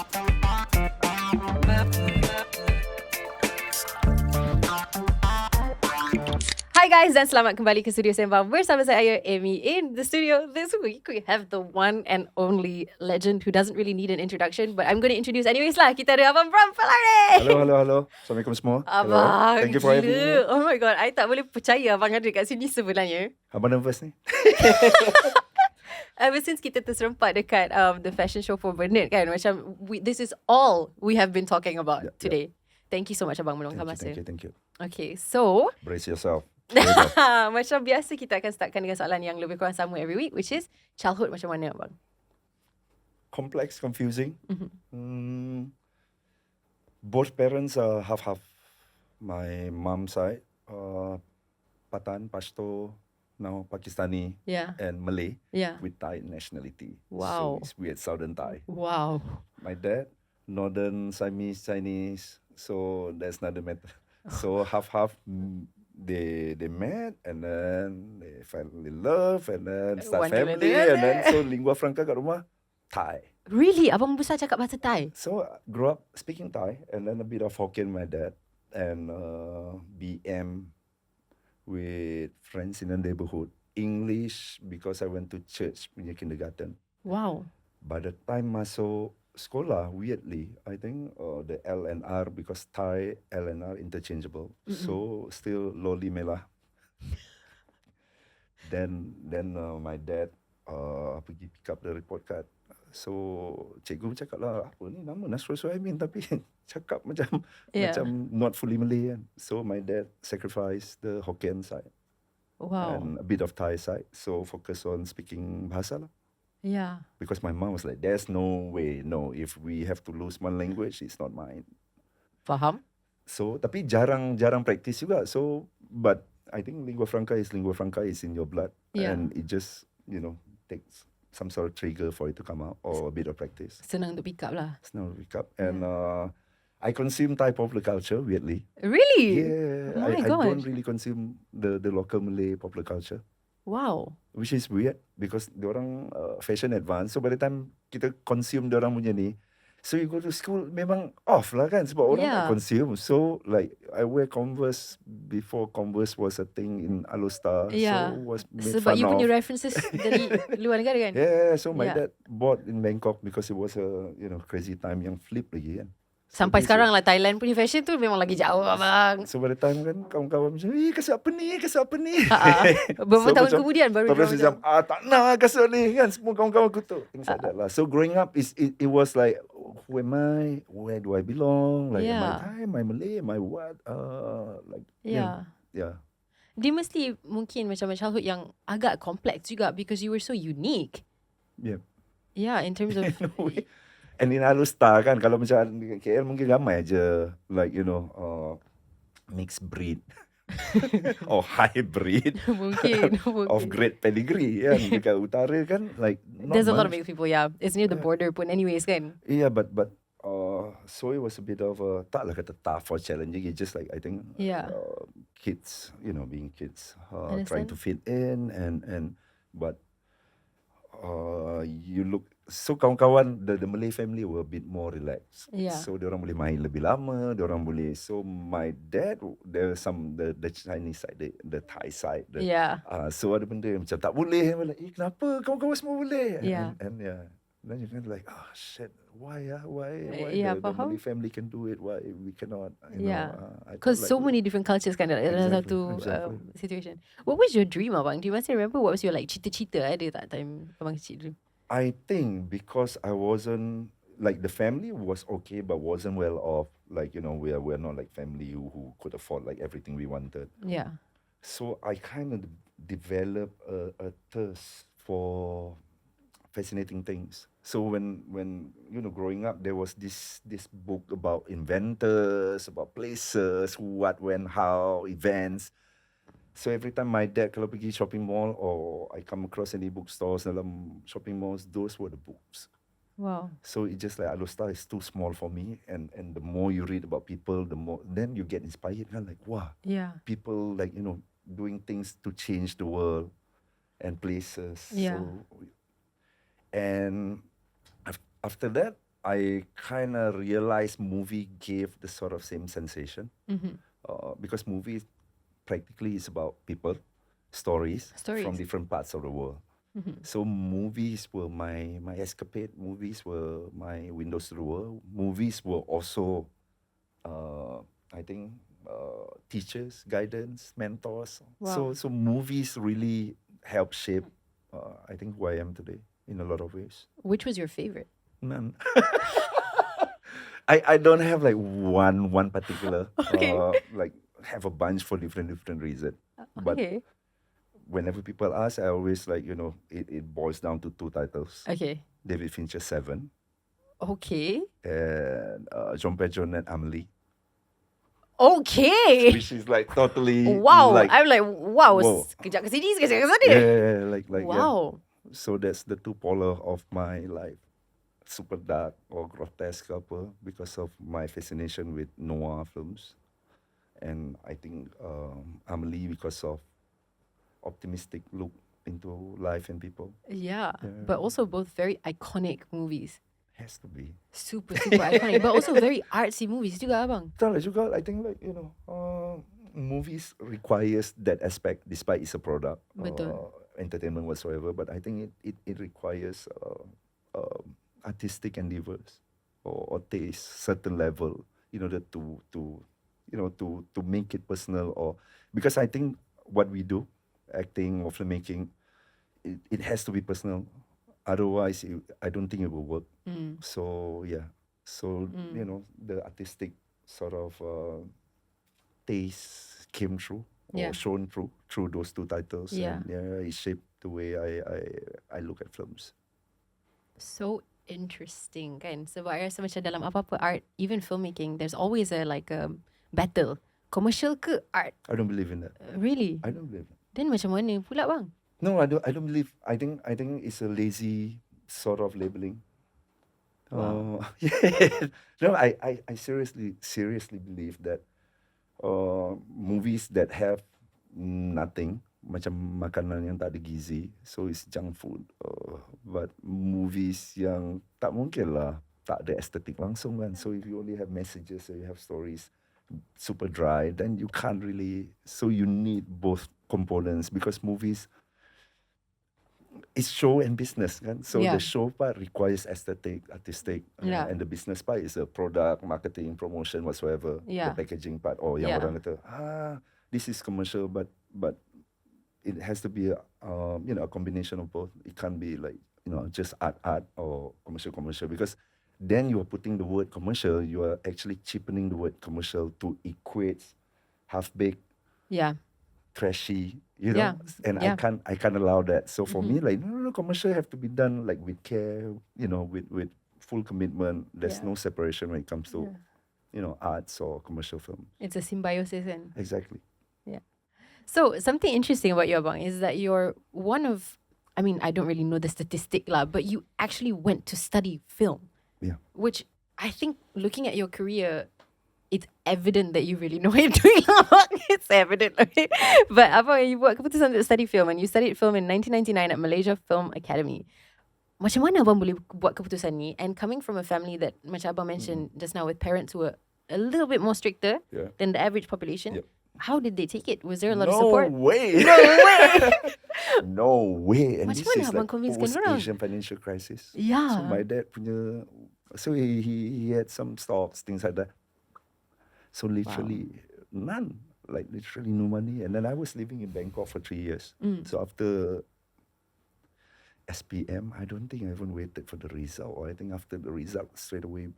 Hi guys dan selamat kembali ke studio Sembang bersama saya Amy. In the studio this week we have the one and only legend who doesn't really need an introduction, but I'm going to introduce anyways lah. Kita ada Abang Bront Palarae. Hello. Assalamualaikum semua. Abang, Thank you for having me. Oh my god, I tak boleh percaya abang ada kat sini sebenarnya. Abang nervous ni? Ever since kita terserempak dekat the fashion show for Bernard kan, macam this is all we have been talking about today. Thank you so much abang meluangkan masa. Thank you. Okay, so Brace yourself. macam biasa kita akan startkan dengan soalan yang lebih kurang sama every week, which is childhood macam mana abang? Complex, confusing. Both parents are half-half. My mom's side, Patan, Pashto, now Pakistani, and Malay, with Thai nationality. Wow. So it's weird Southern Thai. Wow. My dad, Northern Siamese Chinese, so that's another matter. So half-half. They met and then they fell in love and then start family and then so lingua franca kat rumah Thai. Really? Abang besar cakap bahasa Thai? So grew up speaking Thai and then a bit of Hokkien my dad and BM with friends in the neighborhood. English because I went to church punya kindergarten. Wow. By the time masuk sekolah, weirdly, I think the L and R, because Thai L and R interchangeable. So still Loli Melah. then my dad pergi pick up the report card. So cikgu cakap lah, apa ni nama Nasrul Suhaimin tapi cakap macam not fully Malay kan. So my dad sacrificed the Hokkien side. Wow. And a bit of Thai side. So focus on speaking bahasa lah. Yeah. Because my mom was like, there's no way, no. If we have to lose one language, it's not mine. Faham? So, tapi jarang practice juga. So, but I think lingua franca is in your blood. Yeah. And it just, takes some sort of trigger for it to come out or a bit of practice. Senang untuk pick up lah. Senang to pick up. And I consume Thai popular culture, weirdly. Really? Yeah. Oh my I gosh. don't really consume the local Malay popular culture. Wow. Which is weird because diorang fashion advance. So by the time kita consume diorang punya ni, so you go to school memang off lah kan sebab orang tak consume. So like I wear Converse before Converse was a thing in Alostar. Yeah. So was made Sebab fun you of. punya references dari luar negara kan? Yeah, so my dad bought in Bangkok because it was a crazy time yang flip lagi kan. Sampai sekarang lah Thailand punya fashion tu memang lagi jauh abang. So by the time kan kawan-kawan macam, kasut apa ni? Beberapa so, tahun kemudian baru macam, tak nak kasut ni kan. Semua kawan-kawan kutuk. Things like that lah. So growing up, it was like, who am I? Where do I belong? Like, am I Thai? Am I Malay? Am I what? Yeah. Dia mesti mungkin macam childhood yang agak kompleks juga because you were so unique. Yeah. Yeah, in terms of... And in Alostar kan, kalau macam KL mungkin ramai aja like mixed breed or hybrid mungkin of great pedigree kan. Dekat utara kan like there's a lot of mixed people, it's near the border pun anyways kan. Yeah, but so it was a bit of a taklah kata tough or challenging. It's just like I think kids, being kids, trying to fit in and but you look. So kawan-kawan the Malay family were a bit more relaxed. So diorang boleh main lebih lama, diorang boleh. So my dad, there was some the Chinese side, the Thai side. So ada benda yang macam tak boleh. Like, kenapa kawan-kawan semua boleh? And then you kind of like, oh shit, why the Malay family can do it, why we cannot? Because so many different cultures kan dalam satu situation. What was your dream abang? Do you masih remember what was your like cita-cita ada tak time abang kecil dulu? I think because I wasn't like the family was okay but wasn't well off. Like we're not like family who could afford like everything we wanted. Yeah. So I kind of developed a thirst for fascinating things. So when growing up there was this book about inventors, about places, what, when, how, events. So every time my dad kalau pergi shopping mall or I come across any bookstores dalam shopping malls, those were the books. Wow. So it just like Alostar is too small for me, and the more you read about people, the more then you get inspired kan, like wow. People like doing things to change the world and places. So and after that I kind of realized movie gave the sort of same sensation. Mm-hmm. Because movies practically is about people, stories from Stories. different parts of the world. Mm-hmm. So movies were my escapade. Movies were my windows to the world. Movies were also, I think, teachers, guidance, mentors. Wow. So movies really help shape, I think, who I am today in a lot of ways. Which was your favorite? None. I don't have like one particular Okay. like have a bunch for different reason. But Okay. whenever people ask, I always like, it boils down to two titles. Okay. David Fincher's Seven Okay. and John Pedron and Amelie, Okay. which is like totally Wow. like I'm like, wow. whoa. Sekejap ke sini, sekejap ke sana. yeah, like yeah. Wow. So that's the two polar of my life. Super dark or grotesque apa, because of my fascination with noir films. And I think Amelie because of optimistic look into life and people. Yeah. Yeah. But also both very iconic movies. Has to be. Super iconic. But also very artsy movies juga, abang. Betul juga, I think like, movies requires that aspect despite it's a product. Betul. Entertainment whatsoever, but I think it requires artistic endeavors or taste certain level in order to make it personal, or because I think what we do, acting or filmmaking, it has to be personal. Otherwise, I don't think it will work. So yeah, so the artistic sort of taste came through or Yeah. shown through those two titles. Yeah. And yeah, it shaped the way I look at films. So interesting kan. Sebab I rasa macam dalam apa-apa art, even filmmaking, there's always a battle. Commercial ke art? I don't believe in that. Really? I don't believe. Then macam mana pula bang? No, I don't believe. I think it's a lazy sort of labeling. Wow. Yeah. No, I seriously believe that movies that have nothing, macam makanan yang tak ada gizi, so it's junk food. But movies yang tak mungkin lah tak ada estetik langsung kan. So if you only have messages or you have stories super dry, then you can't really. So you need both components, because movies, it's show and business kan. So Yeah. the show part requires aesthetic, artistic, Yeah. and the business part is a product, marketing, promotion, whatsoever. Yeah. The packaging part, or yang Yeah. orang kata, this is commercial, but it has to be a combination of both. It can't be like just art or commercial, because then you are putting the word commercial, you are actually cheapening the word commercial to equate half-baked, Yeah. trashy, Yeah, and yeah. I can't allow that. So for me, like no, commercial have to be done like with care, with full commitment. There's Yeah. no separation when it comes to arts or commercial film. It's a symbiosis kan. Exactly. So something interesting about you abang is that you're one of, I mean, I don't really know the statistic lah, but you actually went to study film. Yeah. Which I think, looking at your career, it's evident that you really know what you're doing. It's evident. Okay? But abang, you buat keputusan untuk study film, and you studied film in 1999 at Malaysia Film Academy. Macam mana abang boleh buat keputusan ni? And coming from a family that, macam abang mentioned just now, with parents who were a little bit more stricter Yeah. than the average population, Yep. how did they take it? Was there a lot of support? Way. No way. No way. And Macam this mana is abang like convincekan orang? post-Asian financial crisis. Yeah. So my dad punya, so he had some stocks, things like that. So literally none, like literally no money. And then I was living in Bangkok for 3 years. So after SPM, I don't think I even waited for the result. Or I think after the result, straight away,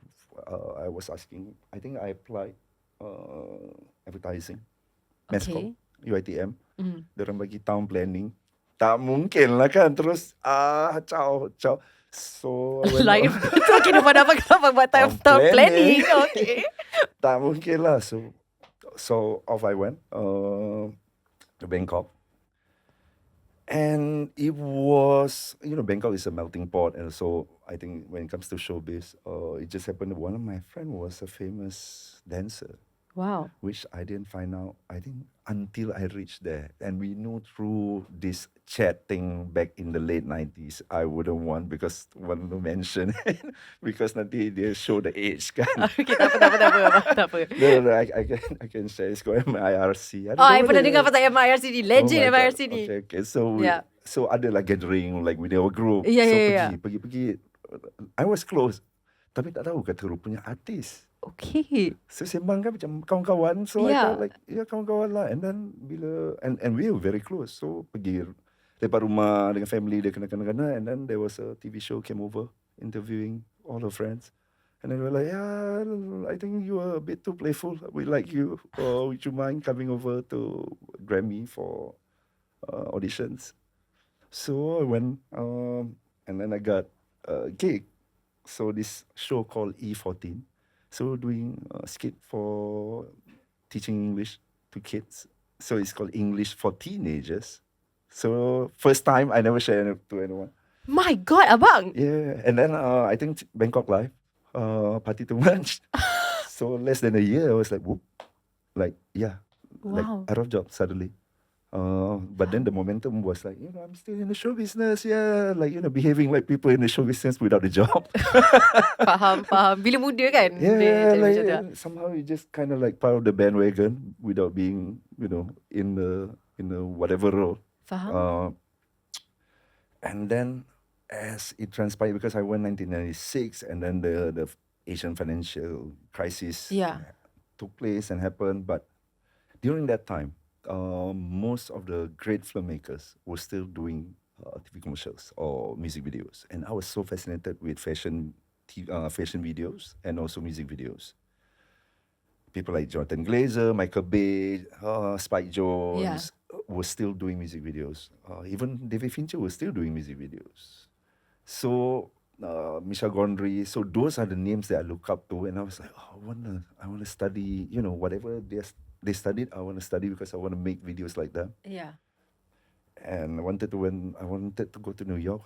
I was asking, I think I applied advertising. Okay. UiTM. Diorang bagi town planning. Tak mungkin lah kan. Terus, ciao. So, I went Like, on- talking about apa kenapa buat time planning. Okay. tak mungkin lah. So off I went to Bangkok. And it was, Bangkok is a melting pot. And so I think when it comes to showbiz, it just happened that one of my friends was a famous dancer. Wow. which I didn't find out, I think, until I reached there. And we know through this chat thing back in the late 90s, I wouldn't want because want to mention because nanti dia show the age kan. Okay, tak apa. Tak apa. No, I can share. It's called MIRC. Oh, I pernah dengar pasal MIRC ni. Legend my God. MIRC ni. Okay. So Yeah. so ada lah gathering like with our group. Yeah, so yeah. pergi. I was close. Tapi tak tahu kata rupanya artis. Okay. So Sembang kan macam kawan-kawan. So I thought like, kawan-kawan lah. And then bila, and we were very close. So pergi lepas rumah dengan family dia kena-kena. And then there was a TV show came over interviewing all her friends. And then they were like, yeah, I think you are a bit too playful. We like you. Would you mind coming over to Grammy for auditions? So I went, and then I got a gig. So this show called E14. So doing a skit for teaching English to kids. So it's called English for Teenagers. So first time I never shared it to anyone. My God, abang. Yeah, and then I think Bangkok Live, Party Too Much. So less than a year, I was like, whoop, like yeah, like Wow. out of job suddenly. But then the momentum was like, I'm still in the show business, yeah, like behaving like people in the show business without a job. Faham. Bila muda kan? Yeah, dia like macam tu. somehow you just kind of like part of the bandwagon without being, in the whatever role. Faham. And then as it transpired, because I went 1996, and then the Asian financial crisis took place and happened. But during that time, most of the great filmmakers were still doing TV commercials or music videos, and I was so fascinated with fashion videos and also music videos. People like Jonathan Glazer, Michael Bay, Spike Jonze were still doing music videos. Even David Fincher was still doing music videos. So Michel Gondry. So those are the names that I look up to, and I was like, I wanna study. Whatever they studied, I want to study because I want to make videos like that. Yeah. And I wanted to go to New York.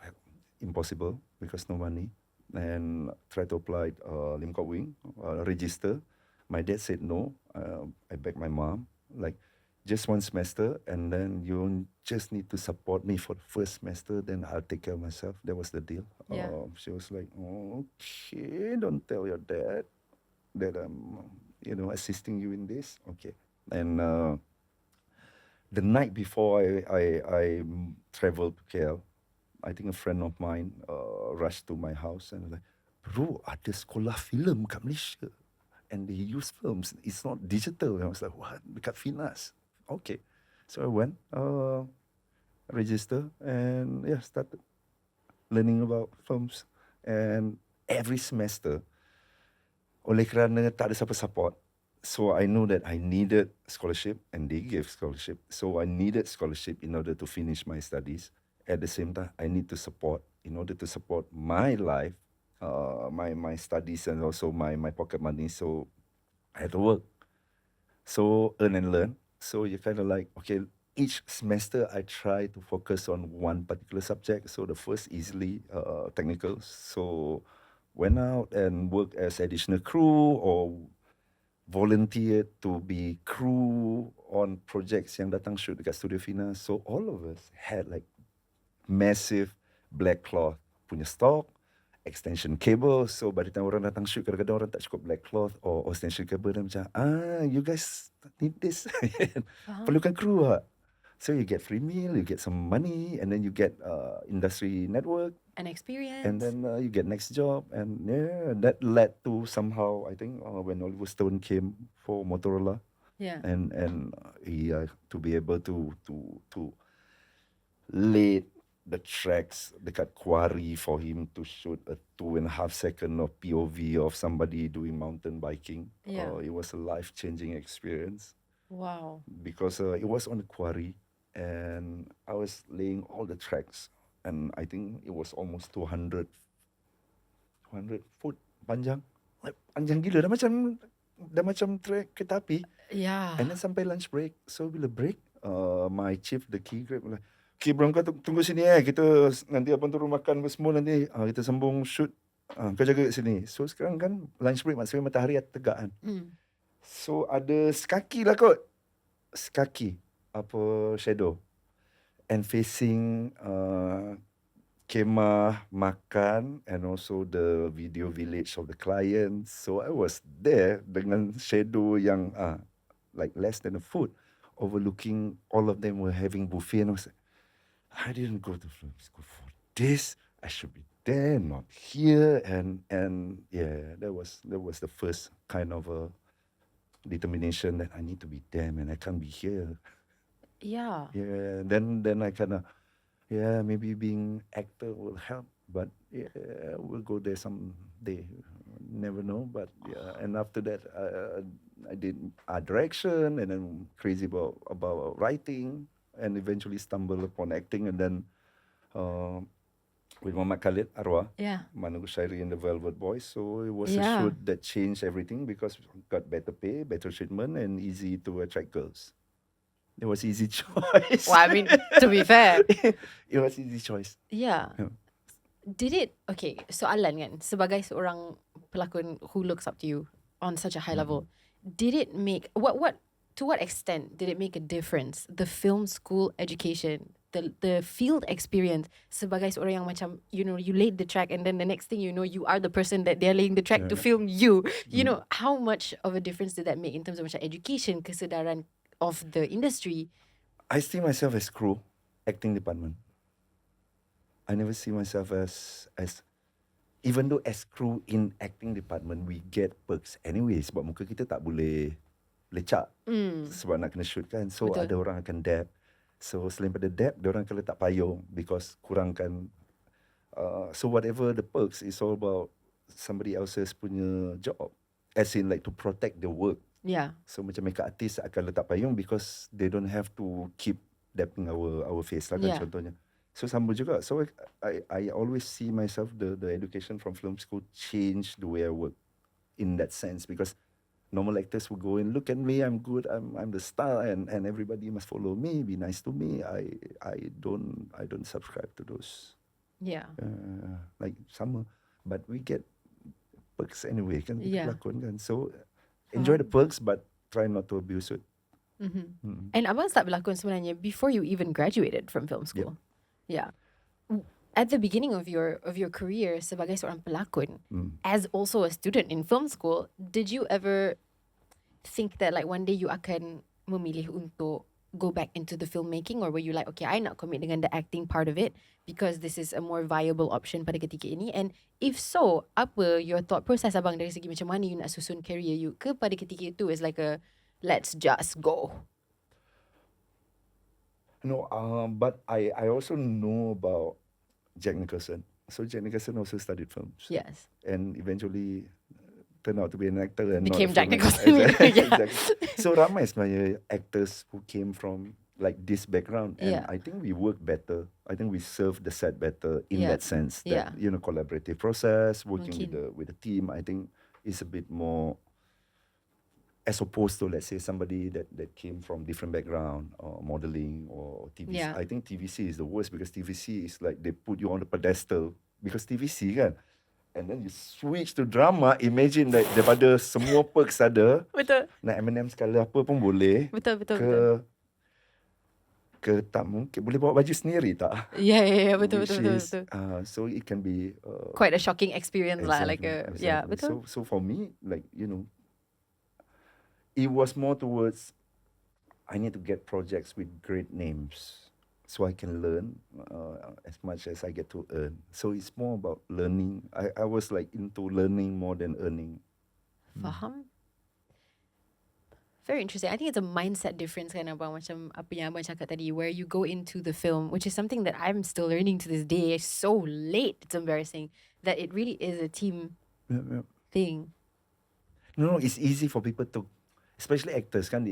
Impossible because no money. And tried to apply Lim Kok Wing, register. My dad said no. I begged my mom, like, just one semester, and then you just need to support me for the first semester, then I'll take care of myself. That was the deal. Yeah. She was like, okay, don't tell your dad that I'm, assisting you in this. Okay. And the night before I traveled to KL, I think a friend of mine rushed to my house and was like, bro, ada sekolah film kat Malaysia. And they use films. It's not digital. And I was like, what? Dekat Finas. Okay. So I went, register, and started learning about films. And every semester, oleh kerana tak ada siapa support, so I know that I needed scholarship, and they gave scholarship. So I needed scholarship in order to finish my studies. At the same time, I need to support, in order to support my life, my studies, and also my pocket money. So I had to work. So earn and learn. So you kind of like, okay, each semester I try to focus on one particular subject. So the first easily technical. So went out and worked as additional crew or volunteered to be crew on projects yang datang shoot dekat Studio Fina. So all of us had like massive black cloth punya stock, extension cable. So by the time orang datang shoot, kadang-kadang orang tak cukup black cloth or extension cable, dan macam, you guys need this. Perlukan crew lah. So you get free meal, you get some money, and then you get industry network. An experience. And then you get next job. And that led to somehow, I think, when Oliver Stone came for Motorola. Yeah. And to be able to lead the tracks dekat quarry for him to shoot a 2.5 second of POV of somebody doing mountain biking. It was a life-changing experience. Wow. Because it was on the quarry, and I was laying all the tracks, and I think it was almost 200 foot panjang. Like, panjang gila, dah macam track kereta api. Yeah. And then sampai lunch break. So bila break, my chief, the key grab, like, okay bro, kau tunggu sini kita nanti abang turun makan semua, nanti kita sambung shoot, kau jaga kat sini. So sekarang kan lunch break, maksudnya matahari tegak kan. So ada sekaki lah kot. Sekaki. Apa shadow. And facing kemah, makan, and also the video village of the client. So I was there dengan shadow yang like less than a foot, overlooking all of them were having buffet, and I was like, I didn't go to film school for this. I should be there, not here. And yeah, that was the first kind of a determination that I need to be there, man. I can't be here. Yeah. Yeah. Then I kind of, yeah, maybe being actor will help, but yeah, we'll go there someday. Never know. But yeah, and after that, I did art direction, and then crazy about writing, and eventually stumbled upon acting, and then with Muhammad Khalid Arwah, Yeah. Managu Shairi and the Velvet Boys. So it was a Yeah. shoot that changed everything because we got better pay, better treatment, and easy to attract girls. It was easy choice. Well, I mean, to be fair. It was easy choice. Yeah. Yeah. Did it, okay, soalan kan, sebagai seorang pelakon who looks up to you on such a high level, did it make, to what extent did it make a difference, the film school education, the field experience, sebagai seorang yang macam, you know, you laid the track and then the next thing you know, you are the person that they're laying the track to film you. You know, how much of a difference did that make in terms of macam education, kesedaran of the industry? I see myself as crew, acting department. I never see myself as even though as crew in acting department we get perks anyway sebab muka kita tak boleh lecak sebab nak kena shoot kan. So Betul. ada orang akan dab. So selain pada dab, dia orang akan letak payung because kurangkan. So whatever the perks is all about somebody else's punya job. As in like to protect the work. Yeah. So macam makeup artist akan letak payung because they don't have to keep dapping our face lah kan, Yeah. contohnya. So sama juga. So I always see myself the education from film school change the way I work in that sense because normal actors will go in, look at me, I'm good, I'm the star, and everybody must follow me, be nice to me. I don't subscribe to those Yeah. like sama, but we get perks anyway kan, Yeah. pelakon kan. So enjoy the perks but try not to abuse it. And abang start berlakon sebenarnya before you even graduated from film school. Yeah. At the beginning of your career sebagai seorang pelakon, as also a student in film school, did you ever think that like one day you akan memilih untuk go back into the filmmaking, or were you like, okay, I nak commit dengan the acting part of it because this is a more viable option pada ketika ini? And if so, apa your thought process abang dari segi macam mana you nak susun career you ke pada ketika itu is like a let's just go? No, but I also know about Jack Nicholson. So Jack Nicholson also studied films. Yes. And eventually turned out to be an actor and Became not a Jack filmmaker. Nicholson. Yeah. Exactly. So ramai sebenarnya actors who came from like this background, and Yeah. I think we work better. I think we serve the set better in Yeah. that sense. Yeah. That collaborative process, working Mungkin. with the team. I think is a bit more. As opposed to, let's say, somebody that came from different background, or modeling or TVC. Yeah. I think TVC is the worst because TVC is like they put you on the pedestal because TVC kan. And then you switch to drama, imagine that daripada semua perks ada, Betul. nak M&M sekali apa pun boleh, Betul. ke tak mungkin, boleh bawa baju sendiri tak? Yeah. Betul. Which is, so it can be Quite a shocking experience lah, like a exactly. yeah, betul. So for me, like, it was more towards I need to get projects with great names so I can learn as much as I get to earn. So it's more about learning. I was like into learning more than earning. Faham? Very interesting. I think it's a mindset difference kan abang, macam apa yang abang cakap tadi, where you go into the film, which is something that I'm still learning to this day. It's so late, it's embarrassing, that it really is a team thing. No, it's easy for people to, especially actors kan,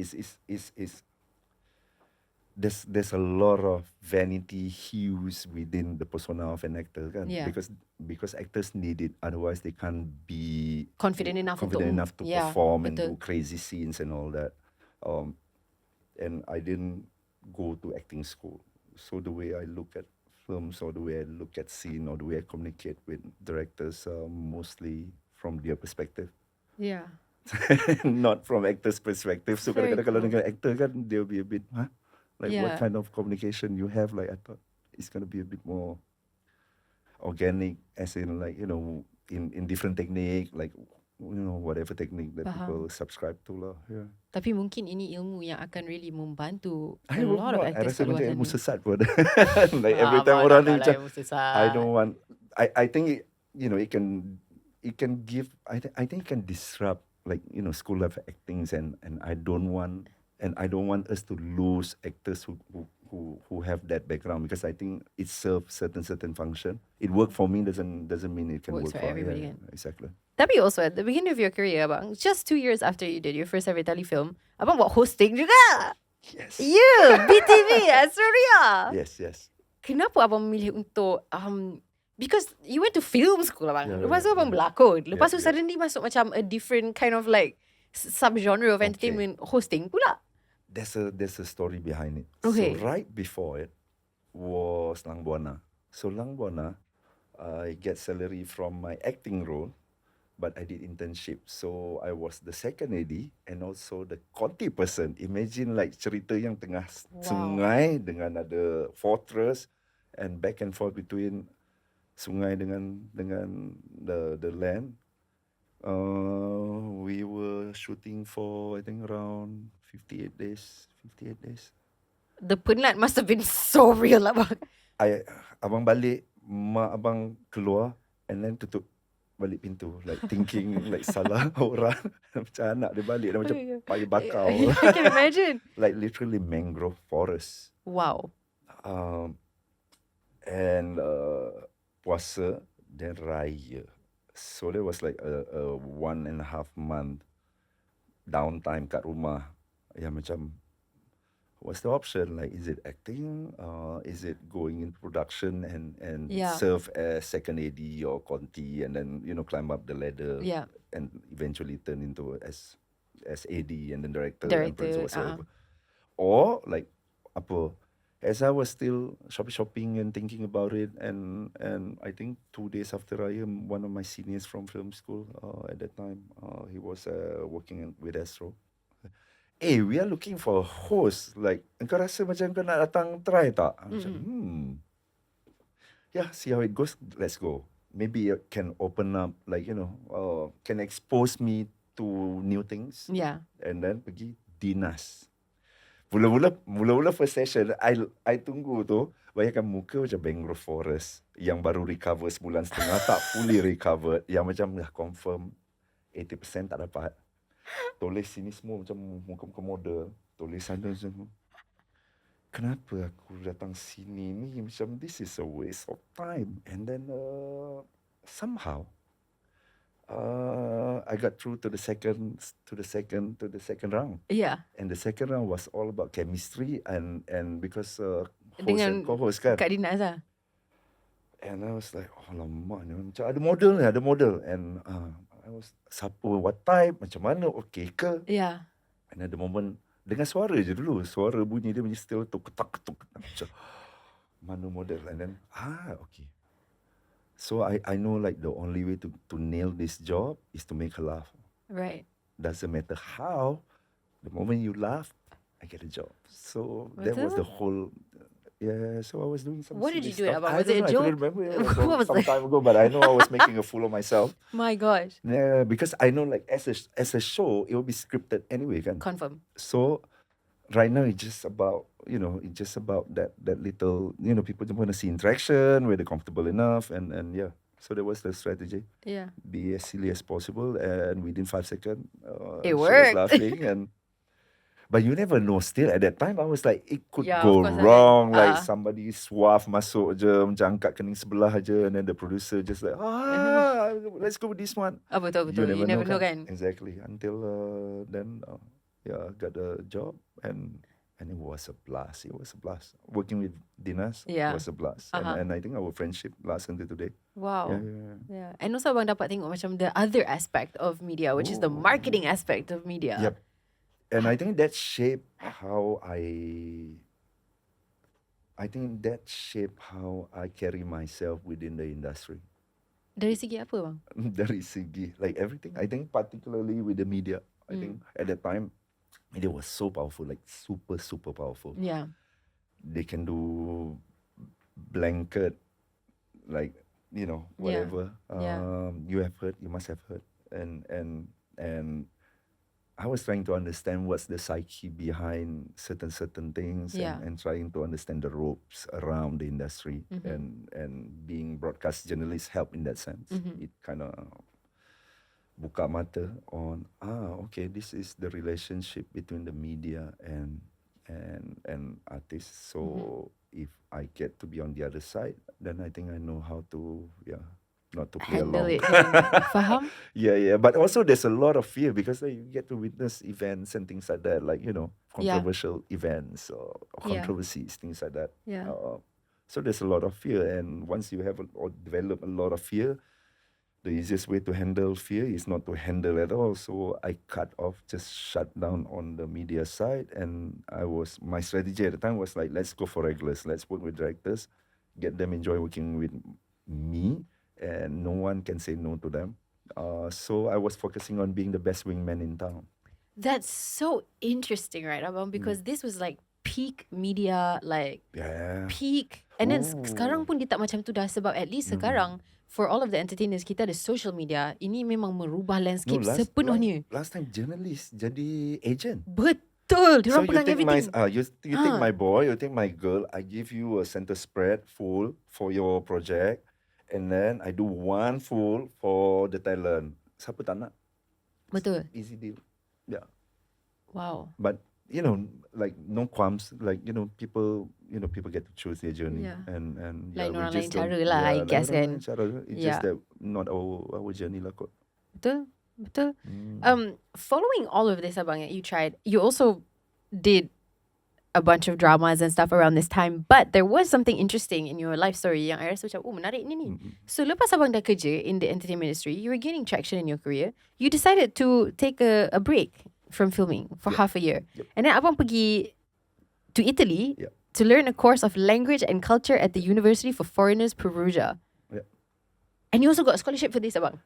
there's a lot of vanity hues within the persona of an actor kan. Yeah. Because actors need it, otherwise they can't be Confident enough to yeah, perform and betul. do crazy scenes and all that. And I didn't go to acting school, so the way I look at films or the way I look at scene or the way I communicate with directors mostly from their perspective. Yeah. not from actor's perspective. So Very kadang-kadang kalau cool. dengan actor kan, they'll be a bit, huh? Like what Yeah. kind of communication you have? Like I thought it's gonna be a bit more organic, as in like in different technique, like whatever technique that people Faham. subscribe to lah. Yeah. Tapi mungkin ini ilmu yang akan really membantu a I hope lot of not. I actors rasa kat luar macam ilmu sana. sesat pun. Like every time Abang orang nak ni macam, ilmu I sesat. don't want. I think it can give. I think it can disrupt like school level actings, and I don't want us to lose actors who have that background, because I think it serves certain function. It worked for me doesn't mean it can Works work for for everybody yeah, kan. exactly. Tapi also at the beginning of your career, abang, just 2 years after you did your first ever telefilm, abang buat hosting juga. Yes. Yeah, BTV, Suria. Yes. Kenapa abang memilih untuk because you went to film school abang. Yeah, Lepas tu abang yeah. berlakon. Lepas tu Yeah. suddenly masuk macam a different kind of like subgenre of Okay. entertainment, hosting pula. There's a story behind it. Okay. So right before it was Lang Buana. So Lang Buana, I get salary from my acting role, but I did internship. So I was the second AD and also the conti person. Imagine like cerita yang tengah sungai dengan ada fortress, and back and forth between sungai dengan the land. We were shooting for I think around 58 days. The penat must have been so real abang. Abang balik, mak abang keluar and then tutup balik pintu, like thinking like salah orang. Macam anak dia balik dah macam payah bakau. I can imagine. Like literally mangrove forest. Wow. And puasa then raya. So there was like a 1.5 month downtime kat rumah. Yang macam, what's the option? Like, is it acting? Is it going in production and serve as second AD or conti, and then climb up the ladder, and eventually turn into as AD and then director and producer whatsoever. Or like apa? As I was still shopping and thinking about it, and I think 2 days after Raya, one of my seniors from film school at that time, he was working with Astro. We are looking for a host. Like, engkau rasa macam kau nak datang try tak? Macam, yeah, see how it goes. Let's go. Maybe it can open up, like can expose me to new things. Yeah. And then pergi dinas. Mula-mula first session, I tunggu tu, bayangkan muka macam mangrove forest yang baru recover sebulan setengah, tak fully recovered, yang macam dah confirm 80% tak dapat. Tulis sini semua macam muka-muka model, tulis sana macam, kenapa aku datang sini ni, macam this is a waste of time. And then somehow I got through to the second round. Yeah. And the second round was all about chemistry and because host Dengan and co-host kan. Kak Dinas lah. And I was like, oh lama ni, macam ada model. And I was, siapa, what type, macam mana, okay ke? Yeah. And at the moment, dengar suara je dulu. Suara bunyi dia macam still tu ketak-ketuk. Macam, mana model? And then, okay. So I know like the only way to nail this job is to make her laugh. Right. Doesn't matter how, the moment you laugh, I get a job. So that was the whole. Yeah, so I was doing some. What did you do stuff. about? I Was don't it a know, joke? I couldn't remember. It was What was some it? time ago, but I know I was making a fool of myself. My gosh. Yeah, because I know like as a show, it will be scripted anyway, kan? Confirm. So right now it's just about that little, people just want to see interaction where they're comfortable enough, and yeah. So that was the strategy. Yeah. Be as silly as possible, and within 5 seconds, It she was worked. laughing. But you never know. Still at that time, I was like, it could Yeah, go of course, wrong. Like somebody suave masuk je, macam angkat kening sebelah je, and then the producer just like, let's go with this one. Betul. You never know kan. Exactly. Until then, got the job, and it was a blast. Working with Dinas was a blast. And I think our friendship lasts until today. Wow. Yeah. And also abang dapat tengok macam the other aspect of media, which is the marketing aspect of media. Yep. And I think that shaped how I carry myself within the industry. Dari segi apa bang? Dari segi like everything. I think particularly with the media. I think at that time, media was so powerful, like super powerful. Yeah. They can do blanket, like whatever. You have heard, you must have heard, and I was trying to understand what's the psyche behind certain things, and trying to understand the ropes around the industry, and being broadcast journalist help in that sense. It kind of buka mata on okay, this is the relationship between the media and artists. So if I get to be on the other side, then I think I know how to not to play Handle along. it. Faham? Yeah. But also there's a lot of fear because you get to witness events and things like that, like controversial events or controversies, things like that. Yeah. So there's a lot of fear, and once you have or develop a lot of fear, the easiest way to handle fear is not to handle at all. So I just shut down on the media side, and my strategy at the time was like, let's go for regulars, let's work with directors, get them enjoy working with me, and no one can say no to them. So I was focusing on being the best wingman in town. That's so interesting, right, Abang? Because this was like peak media, like peak. And then sekarang pun dia tak macam tu dah, sebab at least sekarang for all of the entertainers kita ada social media. Ini memang merubah landscape sepenuhnya. Last time journalist jadi agent. Betul. Diorang So pegang everything. you take my boy, you take my girl, I give you a center spread full for your project, and then I do one full for the talent. Siapa tak nak? Betul. Easy deal. Yeah. Wow. But like no qualms, like people get to choose their journey, and like we orang lain just cara don't- lah, I like guess orang kan. lain cara. It's just that not our journey lah kot. Betul. Following all of this, Abang, you also did a bunch of dramas and stuff around this time, but there was something interesting in your life story yang I rasa macam menarik ni. So lepas Abang dah kerja in the entertainment industry, you were gaining traction in your career, you decided to take a break from filming for half a year. And then Abang pergi to Italy to learn a course of language and culture at the University for Foreigners Perugia. And you also got a scholarship for this, Abang.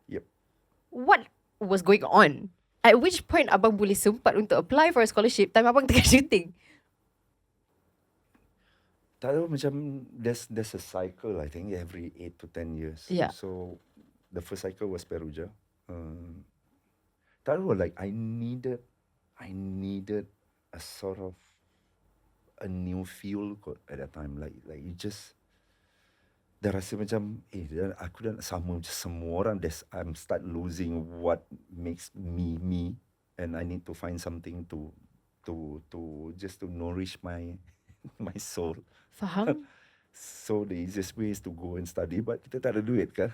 What was going on? At which point Abang boleh sempat untuk apply for a scholarship time Abang tengah shooting? Tak tahu, macam there's a cycle, I think, every 8 to 10 years. So the first cycle was Perugia. Tak tahu, like I needed a sort of a new feel at that time. Like you just dah rasa macam aku dah sama macam semua orang. I'm start losing what makes me, and I need to find something to just to nourish my soul. Faham? So the easiest way is to go and study, but kita tak ada duit kan.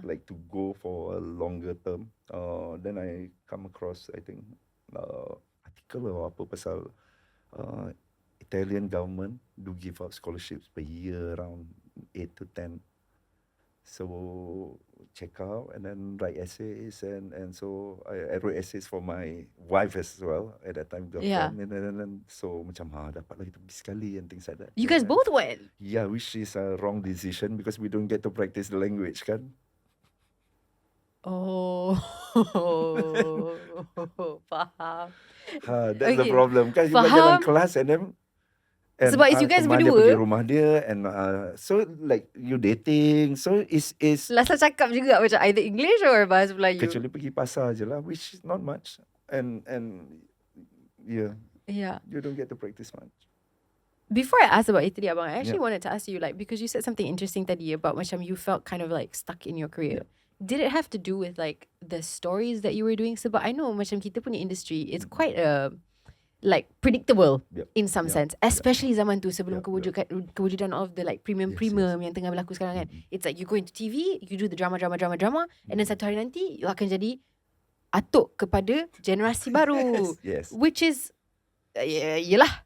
Like to go for a longer term. Then I come across, I think, article or apa pasal Italian government do give out scholarships per year, around 8 to 10. So check out and then write essays, and so I wrote essays for my wife as well at that time, girlfriend. And so macam dapat lagi pergi sekali and things like that. You guys both went? Yeah, which is a wrong decision because we don't get to practice the language kan. Faham. That's the problem kan. You dalam kelas and then sebab you guys teman dia berdua pergi rumah dia, and so like you dating, so is Lasa cakap juga macam either English or bahasa Melayu. kecuali pergi pasar je lah, which is not much, and you don't get to practice much. Before I ask about Italy, Abang, I actually wanted to ask you, like, because you said something interesting tadi about macam you felt kind of like stuck in your career. Did it have to do with like the stories that you were doing? Sebab I know macam kita punya industry, it's quite like predictable in some sense, especially zaman tu sebelum kewujudan of the like premium yang tengah berlaku sekarang kan. It's like you go into TV, you do the drama, and then satu hari nanti you akan jadi atuk kepada generasi baru. Which is yelah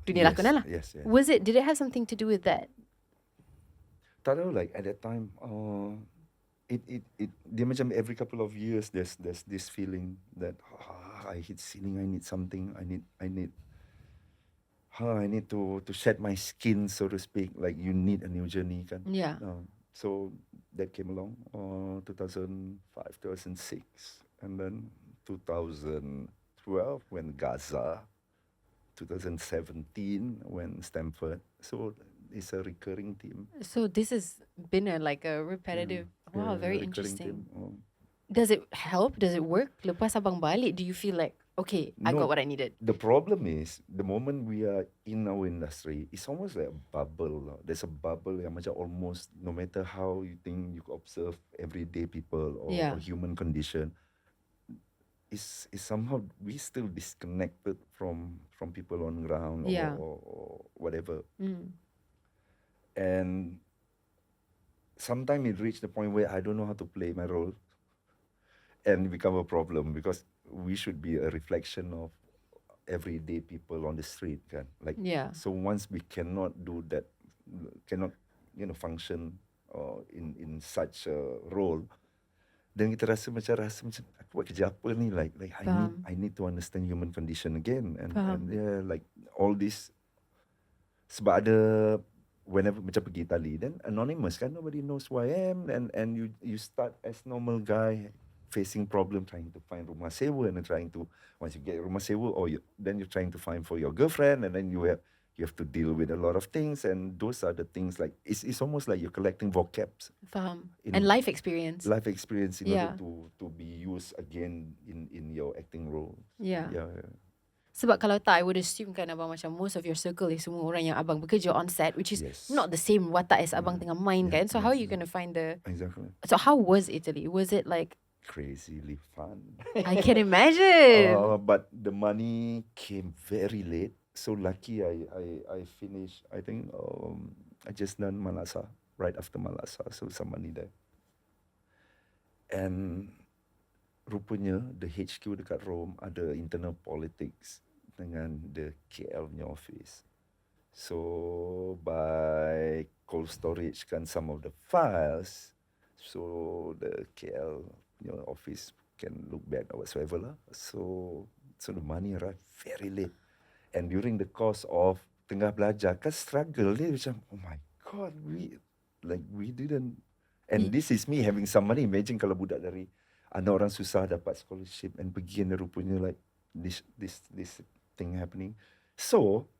dunia lakonan lah. Did it have something to do with that? Tak tahu, like at that time dia macam every couple of years there's this feeling that I hit ceiling, I need something, I need to shed my skin, so to speak, like you need a new journey kan. So that came along 2005, 2006, and then 2012 when Gaza, 2017 when Stanford. So it's a recurring theme. So this has been like a repetitive. Wow, very recurring interesting. theme. Does it help? Does it work? Lepas abang balik, do you feel like, okay, I got No, what I needed? the problem is the moment we are in our industry, it's almost like a bubble. There's a bubble yang macam almost no matter how you think you observe everyday people or Yeah. human condition, is somehow we still disconnected from people on ground Yeah. or whatever. Mm. And sometimes it reached the point where I don't know how to play my role, and it become a problem because we should be a reflection of everyday people on the street, kan? Like, Yeah. so once we cannot do that, cannot function in such a role, then kita rasa macam aku buat kerja apa ni, like Faham. I need to understand human condition again, and Faham. yeah, like all this sebab ada whenever macam pergi Italy, then anonymous kan, nobody knows who I am, and you start as normal guy facing problem trying to find rumah sewa, and then trying to, once you get rumah sewa, then you're trying to find for your girlfriend, and then you have to deal with a lot of things, and those are the things like it's almost like you're collecting vocabs, Faham. you And know, life experience. life experience in Yeah. order to be used again in your acting role. Yeah. Yeah. Sebab kalau tak, I would assume kan abang macam most of your circle is semua orang yang abang bekerja on set, which is Yes. not the same watak as abang tengah main Yeah, kan. So how are you going to find the... Exactly. So how was Italy? Was it like... Crazily fun. I can imagine. But the money came very late. So lucky I finished, I think I just done Malasa, right after Malasa. So some money there. And rupanya the HQ dekat Rome ada internal politics dengan the KL punya office. So by cold storage kan some of the files, so the KL office can look back or whatsoever lah. So the money arrived very late. And during the course of tengah belajar kan struggle dia macam, oh my god, we didn't, and this is me having some money. Imagine kalau budak dari anak orang susah dapat scholarship and pergi, and rupanya like this thing happening. So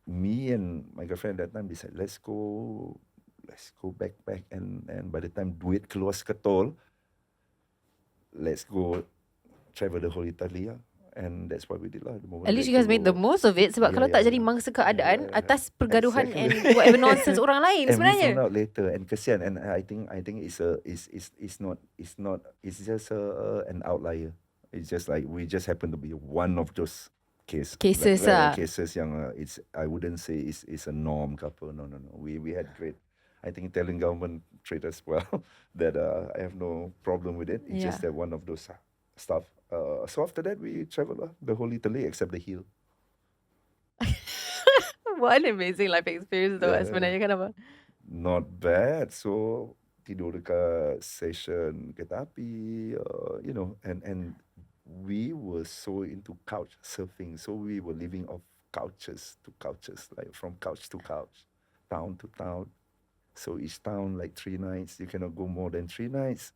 me and my girlfriend at that time decided let's go backpack, and by the time duit keluar seketol, let's go travel the whole Italy lah. And that's what we did lah. At least you guys made the most of it. Sebab kalau tak jadi mangsa keadaan atas pergaduhan Exactly. and whatever nonsense orang lain And sebenarnya. we found out later, and kesian, and I think it's just an outlier. It's just like we just happen to be one of those cases Cases yang I wouldn't say is a norm couple. No. We had great, I think Italian government treat us well. That I have no problem with it. It's just that one of those stuff. So after that we traveled the whole Italy except the hill. What an amazing life experience though sebenarnya kan abang. Not bad. So tidur dekat session kereta api, and we were so into couch surfing. So we were living off couches to couches, like from couch to couch, town to town. So each town like 3 nights. You cannot go more than 3 nights.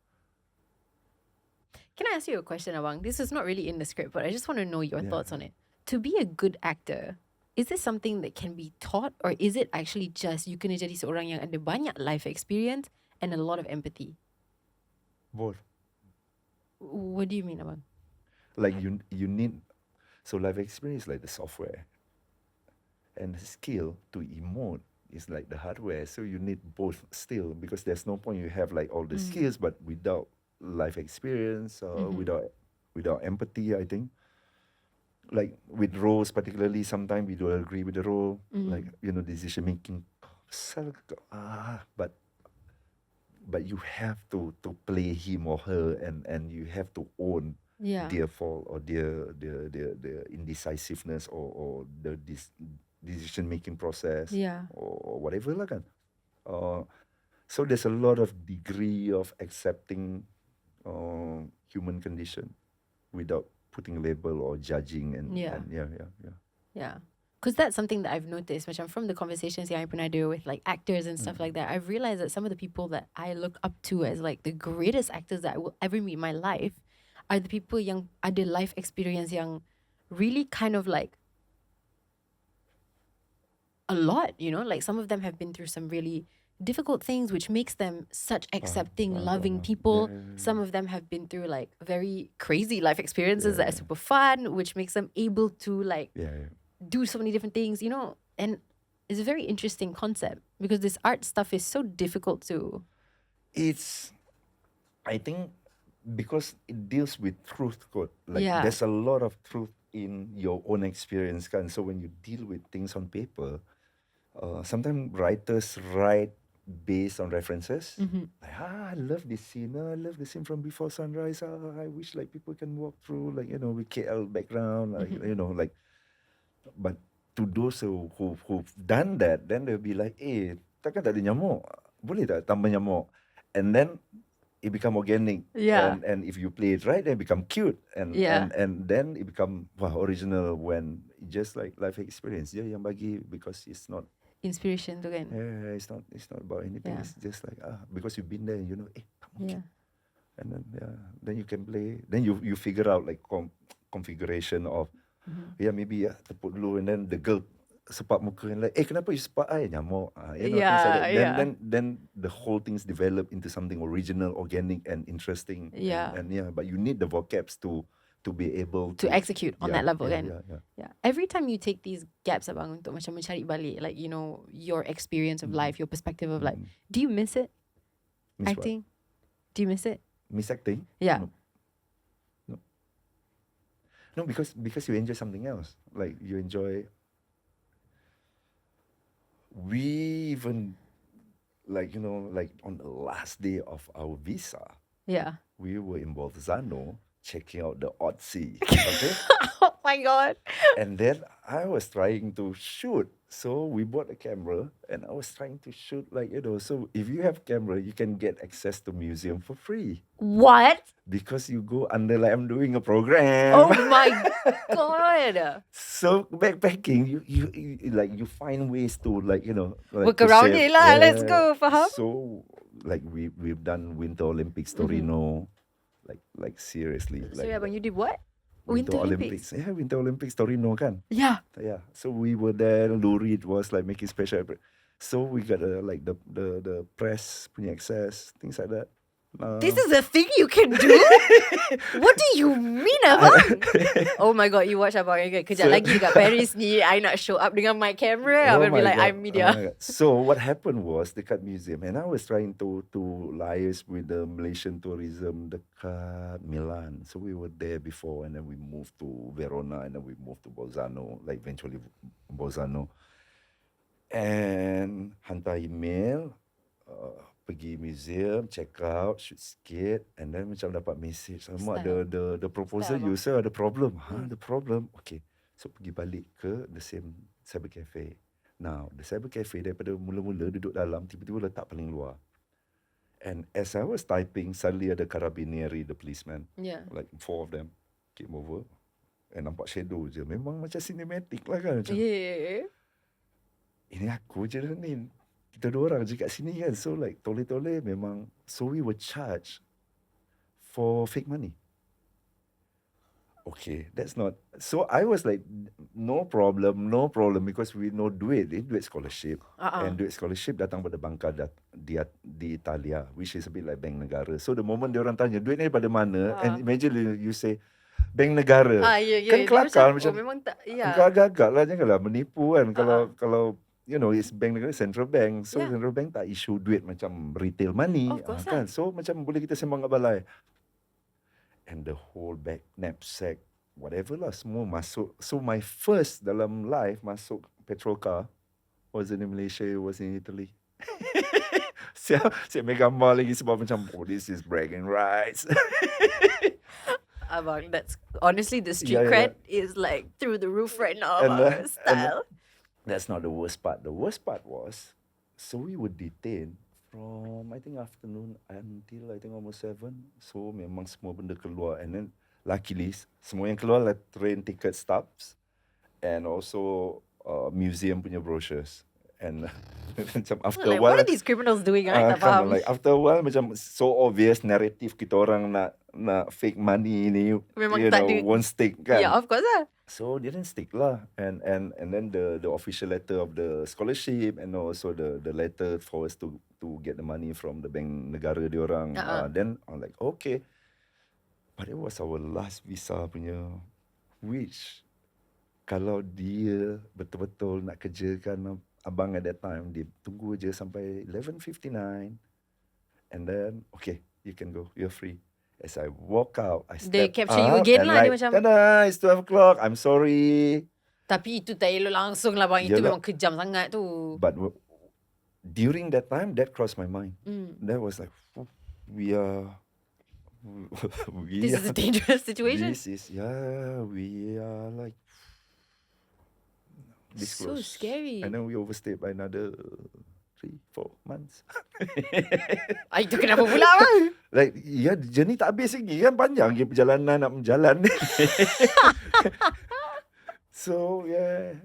Can I ask you a question, abang? This is not really in the script, but I just want to know your thoughts on it. To be a good actor, is this something that can be taught, or is it actually just you kena jadi seorang yang ada banyak life experience and a lot of empathy? Both. What do you mean, abang? Like you need, so life experience is like the software, and the skill to emote is like the hardware. So you need both still, because there's no point you have like all the skills but without life experience, without empathy. I think like with roles particularly, sometimes we don't agree with the role, like decision making, but you have to play him or her, and you have to own their fault or their indecisiveness or the decision making process, or whatever lah kan. So there's a lot of degree of accepting human condition without putting label or judging, and Yeah. yeah. because that's something that I've noticed, which I'm from the conversations yang I pernah ada with like actors and stuff like that. I've realized that some of the people that I look up to as like the greatest actors that I will ever meet in my life are the people yang ada life experience yang really kind of like a lot, you know, like some of them have been through some really difficult things, which makes them such accepting, loving people. Some of them have been through like very crazy life experiences that are super fun, which makes them able to like do so many different things, you know. And it's a very interesting concept because this art stuff is so difficult to. It's, I think, because it deals with truth, kot. Like Yeah. there's a lot of truth in your own experience, kan. So when you deal with things on paper, sometimes writers write based on references. Like, I love this scene. I love the scene from Before Sunrise. I wish like people can walk through, like, you know, with KL background, like, you know, like. But to those who've done that, then they'll be like, takkan tak ada nyamuk? Boleh tak tambah nyamuk? And then it become organic. Yeah. And if you play it right, then it become cute. And then it become original when just like life experience. Yeah, yang bagi, because it's not Inspiration tu kan. yeah, it's not about anything. Yeah. It's just like because you've been there, you know, Yeah. and then you can play. Then you figure out like configuration of maybe tepuk dulu, and then the girl sepak muka and like, kenapa you sepak I? Nyamuk. You know, things like that. Then the whole thing's developed into something original, organic, and interesting. Yeah. And but you need the vocabs to be able to execute on that level kan. Yeah. Every time you take these gaps abang untuk macam mencari balik, like, you know, your experience of life, your perspective of life, do you miss it? Miss Acting? Do you miss it? Miss acting? Yeah. No, because you enjoy something else. Like you enjoy. We even, like, you know, like on the last day of our visa, we were in Bolzano checking out the 𝙁𝙊𝙇𝙊𝘿. Okay. Oh my god. And then I was trying to shoot. So we bought a camera and I was trying to shoot, like, you know, so if you have camera, you can get access to museum for free. What? Because you go under, like, I'm doing a program. Oh my god. So backpacking, you find ways to, like, you know, like work around it lah. Let's go, faham? So like we've done Winter Olympics Torino, like seriously. Sorry, abang, you did what? Winter Olympics. Yeah, Winter Olympics Torino kan. Yeah. Yeah. So we were there. Lurid was like making special. So we got like the press punya access, things like that. This is a thing you can do? What do you mean, abang? Oh my god, you watch abang again. Kejap lagi kat Paris ni, I nak show up dengan my camera. I will be like, God. I'm media. So what happened was dekat museum, and I was trying to liaise with the Malaysian tourism dekat Milan. So we were there before, and then we moved to Verona, and then we moved to Bolzano, like eventually Bolzano. And hantar email, pergi museum, check out, shoot sikit, and then macam dapat message sama the proposal you say ada problem. The problem. Okay. So pergi balik ke the same cyber cafe. Now, the cyber cafe daripada mula-mula duduk dalam, tiba-tiba letak paling luar. And as I was typing, suddenly ada carabinieri, the policeman. Yeah. Like 4 of them came over and nampak shadow je. Memang macam cinematic lah kan. Macam, ini aku je lah ni. Kita 2 orang je kat sini kan. So like toleh-toleh memang. So we were charged for fake money. Okay, that's not. So I was like, no problem, because we know duit scholarship. And duit scholarship datang pada banka di Italia, which is a bit like bank negara. So the moment dia orang tanya, duit ni daripada mana? And imagine you say, bank negara. Kan kelakar macam, memang tak, kau agak-agak lah, janganlah menipu kan. Kalau you know, it's bank negara, central bank. So central bank tak issue duit macam retail money. Kan? So macam boleh kita sembang kat balai. And the whole bag, knapsack, whatever lah, semua masuk. So my first dalam life masuk petrol car wasn't in Malaysia, it was in Italy. Siap ambil gambar lagi sebab macam, this is bragging rights. Abang, that's honestly the street cred is like through the roof right now. Style. That's not the worst part. The worst part was, so we were detained from, I think, afternoon until I think almost 7. So memang semua benda keluar. And then luckily, semua yang keluar lah train ticket stubs. And also museum punya brochures. And macam after a Like, while, what are these criminals doing? I tak kind faham. of like after a while macam so obvious narrative kita orang nak fake money ni, Memang you tak know, ada. won't stick kan. Yeah, of course lah. So didn't stick lah, and then the official letter of the scholarship and also the letter for us to get the money from the bank negara diorang. Then I'm like, okay, but it was our last visa punya, which kalau dia betul-betul nak kerjakan abang at that time, dia tunggu je sampai 11:59, and then okay, you can go, you're free. As I walk out, I They step capture you up again and lah, dia like, macam- tada, it's 12 o'clock, I'm sorry. Tapi itu tak elok langsung lah bang. Itu Yalah. memang kejam sangat tu. But during that time, that crossed my mind. That was like, we are... This is a dangerous situation. This is, we are like... This So close. scary. And then we overstayed by another 3-4 months. Itu kenapa pula bang? Like, journey tak habis lagi kan, panjang je perjalanan nak menjalan ni. So, yeah.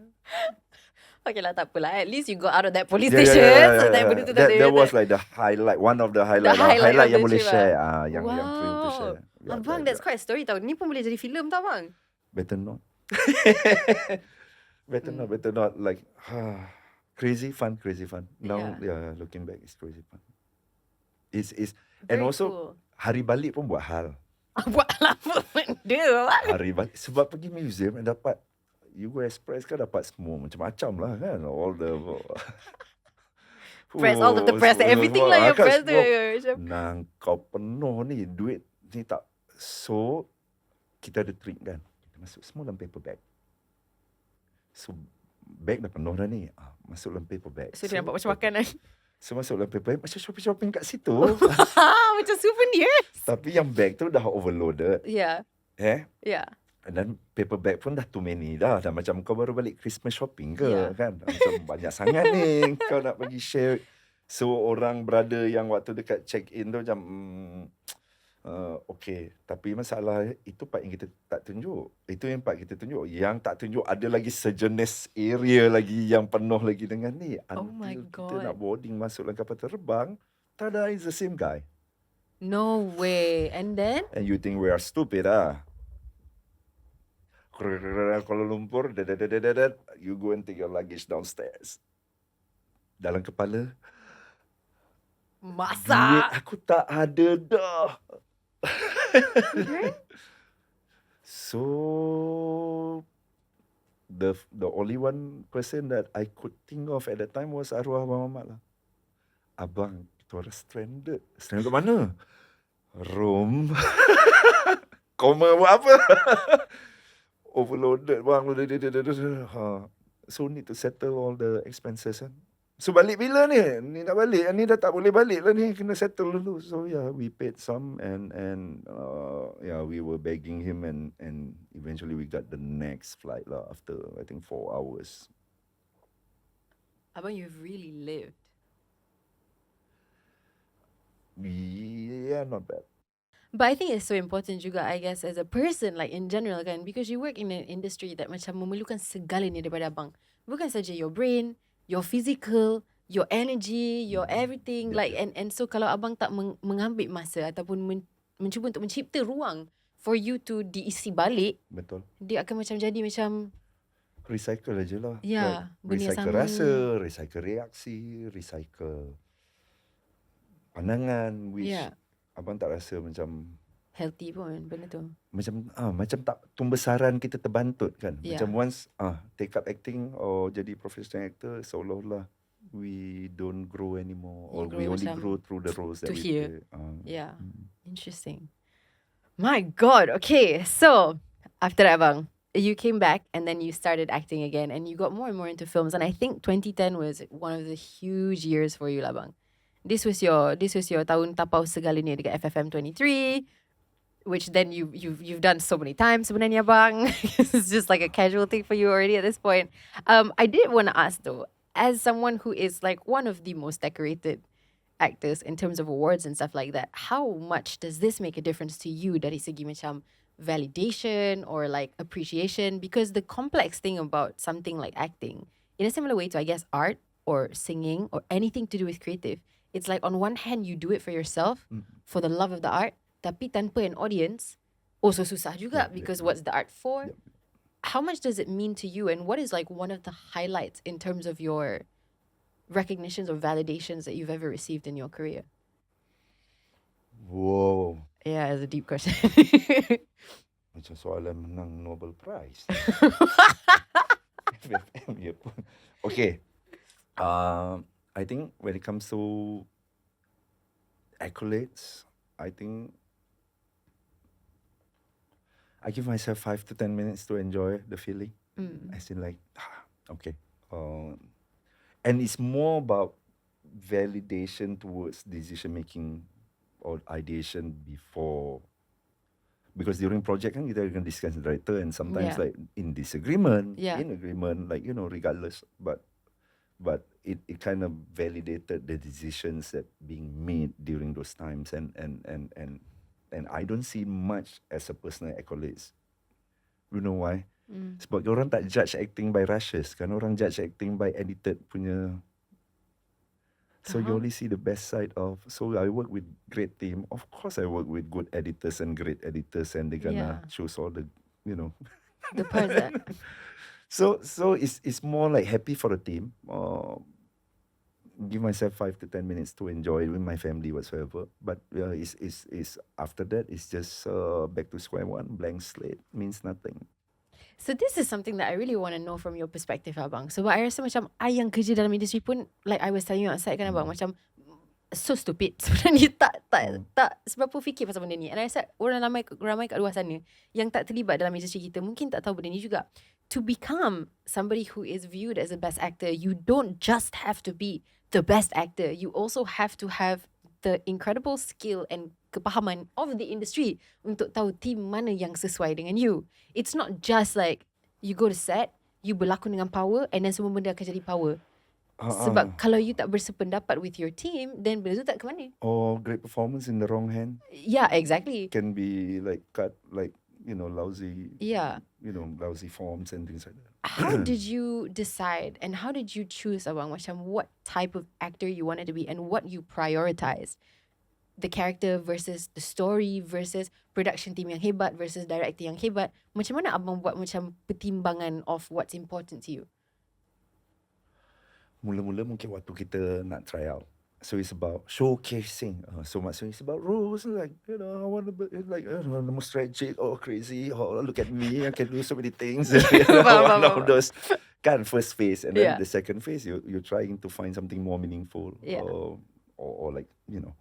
Okay lah, tak apalah. At least you got out of that police Yeah, station. yeah. So that benda tu tak ada. That was like the highlight, one of the highlight, highlight of yang the boleh trip share. lah. Yang free to share. Yeah, Abang, that's quite a story tau. Ni pun boleh jadi filem tau bang. Better not. Better not. Like, crazy fun. Now, looking back, it's crazy fun. It's and Very also cool. hari balik pun buat hal. Buat apa benda? Hari balik sebab pergi museum and dapat Yugo Express kan, dapat semua macam-macam lah kan, all the Press all of the press, everything lah yang press tu. Nah, kau penuh ni, duit ni tak. So kita ada trick kan, kita masuk semua dalam paper bag. So bag dah penuh dah ni, masuk dalam paper bag. So dia nampak macam makan kan? So masuk dalam paper bag, macam shopping kat situ. Macam souvenir. Tapi yang bag tu dah overloaded. Yeah. Yeah. And then paper bag pun dah too many dah. Dah macam kau baru balik Christmas shopping ke kan. Macam banyak sangat ni kau nak pergi share. So orang brother yang waktu dekat check in tu macam okay. Tapi masalah itu part yang kita tak tunjuk. Itu yang part kita tunjuk. Yang tak tunjuk ada lagi sejenis area lagi yang penuh lagi dengan ni. Oh my Until kita God. nak boarding masuk dalam kapal terbang, tada, is the same guy. No way. And then? And you think we are stupid Kuala Lumpur, you go and take your luggage downstairs. Dalam kepala, duit Masak. aku tak ada dah. So the only one person that I could think of at that time was arwah Abang Mamat lah. Abang, kita orang stranded. Stranded kat mana? Room. Koma buat apa? Overloaded bang. So need to settle all the expenses kan. So balik bila ni? Ni nak balik. Ni dah tak boleh balik lah ni. Kena settle dulu. So we paid some and we were begging him and eventually we got the next flight lah after I think 4 hours. Abang, you've really lived. Yeah, not bad. But I think it's so important juga, I guess, as a person, like in general kan, because you work in an industry that macam memerlukan segalanya daripada abang. Bukan saja your brain, your physical, your energy, your everything. Like and so kalau abang tak mengambil masa ataupun mencuba untuk mencipta ruang for you to diisi balik, Betul. dia akan macam jadi macam Recycle aja lah. Ya, benda yang Recycle sama. rasa, recycle reaksi, recycle pandangan, which abang tak rasa macam healthy pun benda tu. macam tak tumbesaran kita terbantut kan. Yeah. Macam once take up acting or jadi professional actor, seolah-olah we don't grow anymore or we only grow through the roles that to we hear. play. Interesting. My God. Okay, so after that, abang, you came back and then you started acting again and you got more and more into films. And I think 2010 was one of the huge years for you lah, bang. This was your tahun tapau segalanya dekat FFM 23, which then you've done so many times sebenarnya, bang. It's just like a casual thing for you already at this point. I did want to ask though, as someone who is like one of the most decorated actors in terms of awards and stuff like that, how much does this make a difference to you dari segi macam validation or like appreciation? Because the complex thing about something like acting, in a similar way to, I guess, art or singing or anything to do with creative, it's like on one hand you do it for yourself, for the love of the art, tapi tanpa an audience also susah juga, because what's the art for? How much does it mean to you, and what is like one of the highlights in terms of your recognitions or validations that you've ever received in your career? Wow. Yeah, it's a deep question. Macam soalan menang Nobel Prize. FFM je pun. Okay. I think when it comes to accolades, I think I give myself 5 to 10 minutes to enjoy the feeling. As in like, okay. And it's more about validation towards decision making or ideation before. Because during project kan kita akan discuss with director, and sometimes like in disagreement, in agreement, like, you know, regardless. But it kind of validated the decisions that being made during those times, and I don't see much as a personal accolades. You know why? Sebab orang tak judge acting by rushes, kan orang judge acting by edited punya. So you only see the best side of. So I work with great team. Of course, I work with good editors and great editors, and they're gonna choose all the, you know, the parts that. So it's more like happy for the team. Give myself 5 to 10 minutes to enjoy it with my family whatsoever. But is after that it's just back to square one, blank slate, means nothing. So this is something that I really want to know from your perspective, abang. Sebab I rasa macam I yang kerja dalam industri pun, like I was telling you outside kan abang, macam so stupid sebenarnya, tak seberapa fikir pasal benda ni. And I rasa orang ramai kat luar sana yang tak terlibat dalam industri kita mungkin tak tahu benda ni juga. To become somebody who is viewed as the best actor, you don't just have to be the best actor. You also have to have the incredible skill and kepahaman of the industry untuk tahu team mana yang sesuai dengan you. It's not just like you go to set, you berlakon dengan power, and then semua benda akan jadi power. Sebab kalau you tak bersependapat with your team, then benda tu tak ke mana. Or great performance in the wrong hand. Yeah, exactly. Can be like cut, like, you know, lousy. Yeah. You know, lousy forms and things like that. How did you decide and how did you choose, abang, macam what type of actor you wanted to be and what you prioritized? The character versus the story versus production team yang hebat versus director yang hebat. Macam mana abang buat macam pertimbangan of what's important to you? Mula-mula mungkin waktu kita nak try out. So it's about showcasing. So maksudnya it's about roles, like, you know, I want to be like, the most tragic or crazy, or look at me, I can do so many things. You know, one of those kind of first phase. And then the second phase, you're trying to find something more meaningful. Or like, you know,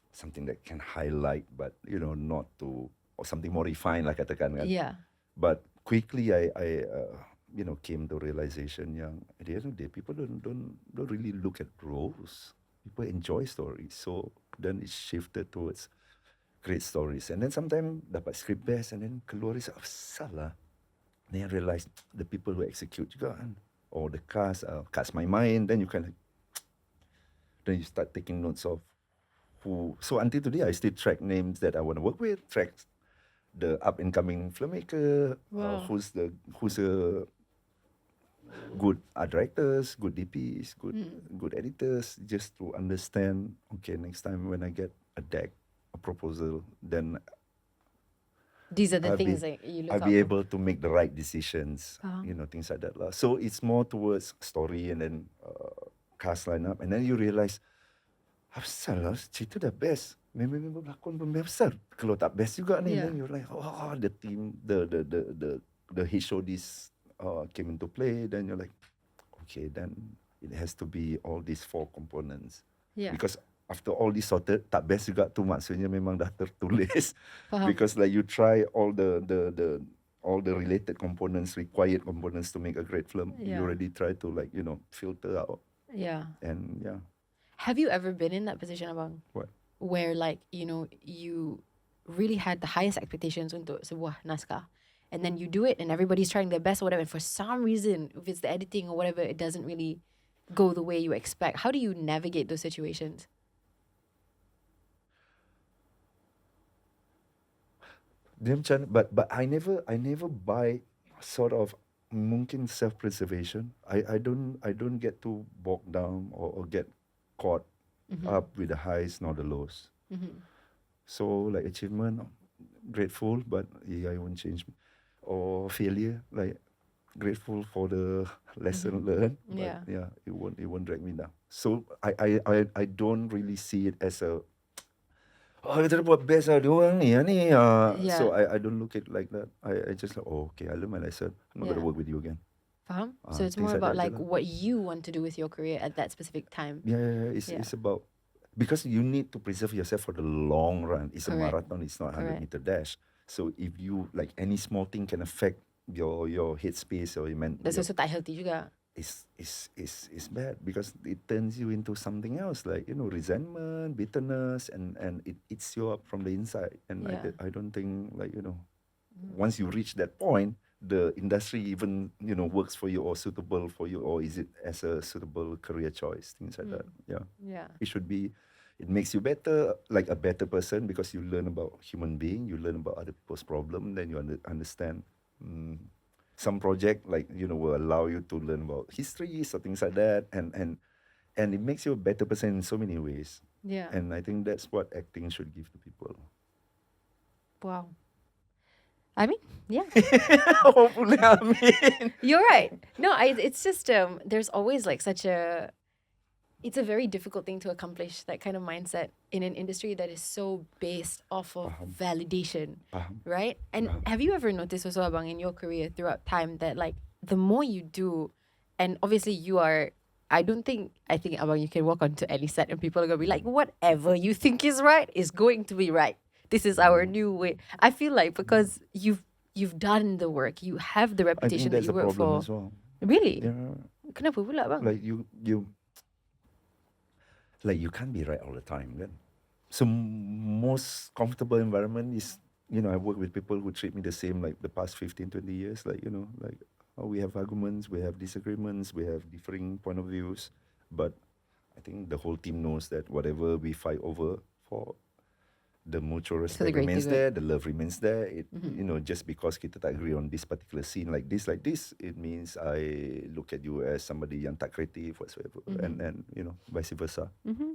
something that can highlight, but, you know, not to, or something more refined, like katakan kan. Yeah. But quickly I you know, came to realization yang at the end of the day, people don't really look at roles. People enjoy stories. So then it shifted towards great stories. And then sometimes dapat script best, and then keluar is salah. Then I realized the people who execute juga kan, or the cast my mind. Then you kind of, then you start taking notes of who. So until today, I still track names that I want to work with, track the up and coming filmmaker, who's a good art directors, good DPs, good editors, just to understand, okay, next time when I get a deck, a proposal, then these are the things that you look I'll be able to make the right decisions, you know, things like that. So it's more towards story and then cast lineup, and then you realize, apasal cerita dah best, member berlakon pun besar, kalau tak best juga ni, then you're like, oh, the team, the 𝙁𝙍𝙄𝙎 came into play. Then you're like, okay, then it has to be all these 4 components. Because after all this sorted, tak best juga tu maksudnya memang dah tertulis. Because like you try all the related components, required components to make a great film. You already try to, like, you know, filter out. And Have you ever been in that position, abang? What? Where, like, you know, you really had the highest expectations untuk sebuah naskah, and then you do it and everybody's trying their best or whatever, and for some reason, if it's the editing or whatever, it doesn't really go the way you expect. How do you navigate those situations? Dia macam, but I never buy sort of mungkin self-preservation. I don't get too bogged down or get caught up with the highs nor the lows. So like achievement, grateful, but yeah, I won't change. Or failure, like grateful for the lesson learned, but Yeah. it won't drag me down. So I don't really see it as a kita dah buat best lah diorang ni so Yeah. I don't look at it like that. I just like, oh, okay, I learned my lesson, I'm not gonna Yeah. work with you again. Faham? So it's Things more like about that je like lah. what you want to do with your career at that specific time. Yeah. Yeah. It's about, because you need to preserve yourself for the long run. It's a Correct. marathon, it's not a Correct. 100-meter dash. So if you, like, any small thing can affect your headspace or your That's also tak healthy juga. it's bad, because it turns you into something else, like, resentment, bitterness, and it eats you up from the inside. And Yeah. I don't think, like, once you reach that point, the industry even, works for you or suitable for you, or is it as a suitable career choice, things like that. Yeah. Yeah. It should be, it makes you better, like a better person, because you learn about human being, you learn about other people's problem, then you understand. Some project, like, will allow you to learn about history or things like that, and it makes you a better person in so many ways. Yeah. And I think that's what acting should give to people. Wow. I mean, yeah. Hopefully, I mean. You're right. No, it's just there's always like it's a very difficult thing to accomplish, that kind of mindset in an industry that is so based off of validation, right? And have you ever noticed also, abang, in your career throughout time, that like the more you do, and obviously you are, I think abang, you can walk onto any set and people are gonna be like, whatever you think is right is going to be right. This is our new way. I feel like because you've done the work, you have the I think reputation that that's you a work problem for. as well. Really? Yeah. Kenapa pula, bang? Like you can't be right all the time, kan? So most comfortable environment is, I work with people who treat me the same, like the past 15, 20 years, like, like, we have arguments, we have disagreements, we have differing point of views, but I think the whole team knows that whatever we fight over for, the mutual respect greater remains good. there, the love remains there. It, just because kita tak agree on this particular scene like this, it means I look at you as somebody yang tak kreatif, whatsoever, and vice versa.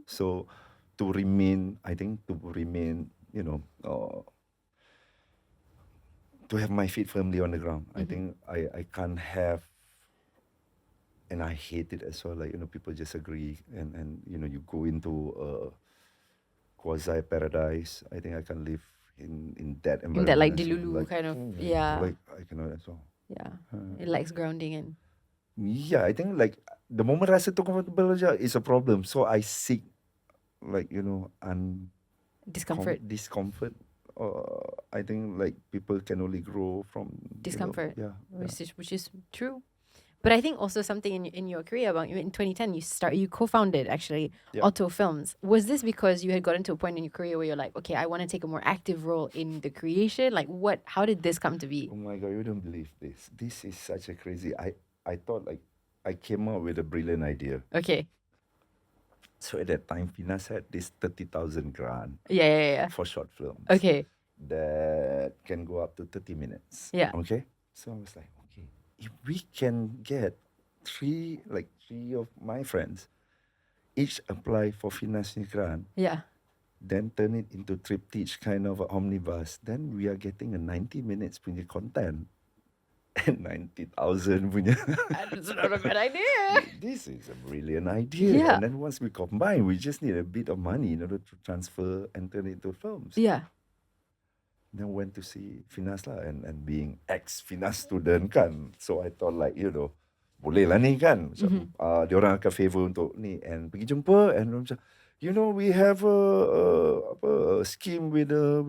So to remain, to have my feet firmly on the ground, I think I can't have, and I hate it as well, like, people just agree, and you go into quasi paradise. I think I can live in that environment. In that like as well. delulu kind of, yeah. Like I cannot as well. Yeah. It likes grounding in. Yeah, I think like the moment rasa too comfortable aja is a problem. So I seek, like, Discomfort. discomfort. I think like people can only grow from Discomfort. Yeah. Which is true. But I think also something in your career, about in 2010, you co-founded actually Auto Films. Was this because you had gotten to a point in your career where you're like, okay, I want to take a more active role in the creation? Like, how did this come to be? Oh my God, you don't believe this. This is such a crazy. I thought, like, I came up with a brilliant idea. Okay. So at that time, Finas had this 30,000 grant. Yeah. For short films. Okay. That can go up to 30 minutes. Yeah. Okay. So I was like, okay, if we can get three of my friends, each apply for Finas grant. Yeah. Then turn it into triptych, kind of an omnibus. Then we are getting a 90 minutes punya content. And 90,000 punya. That's not a bad idea. This is a brilliant idea. Yeah. And then once we combine, we just need a bit of money in order to transfer and turn it into films. Yeah. Then went to see Finas lah, and being ex-Finas student kan. So I thought, like, boleh lah ni kan. Macam, diorang akan favor untuk ni. And pergi jumpa, and macam, we have a scheme with the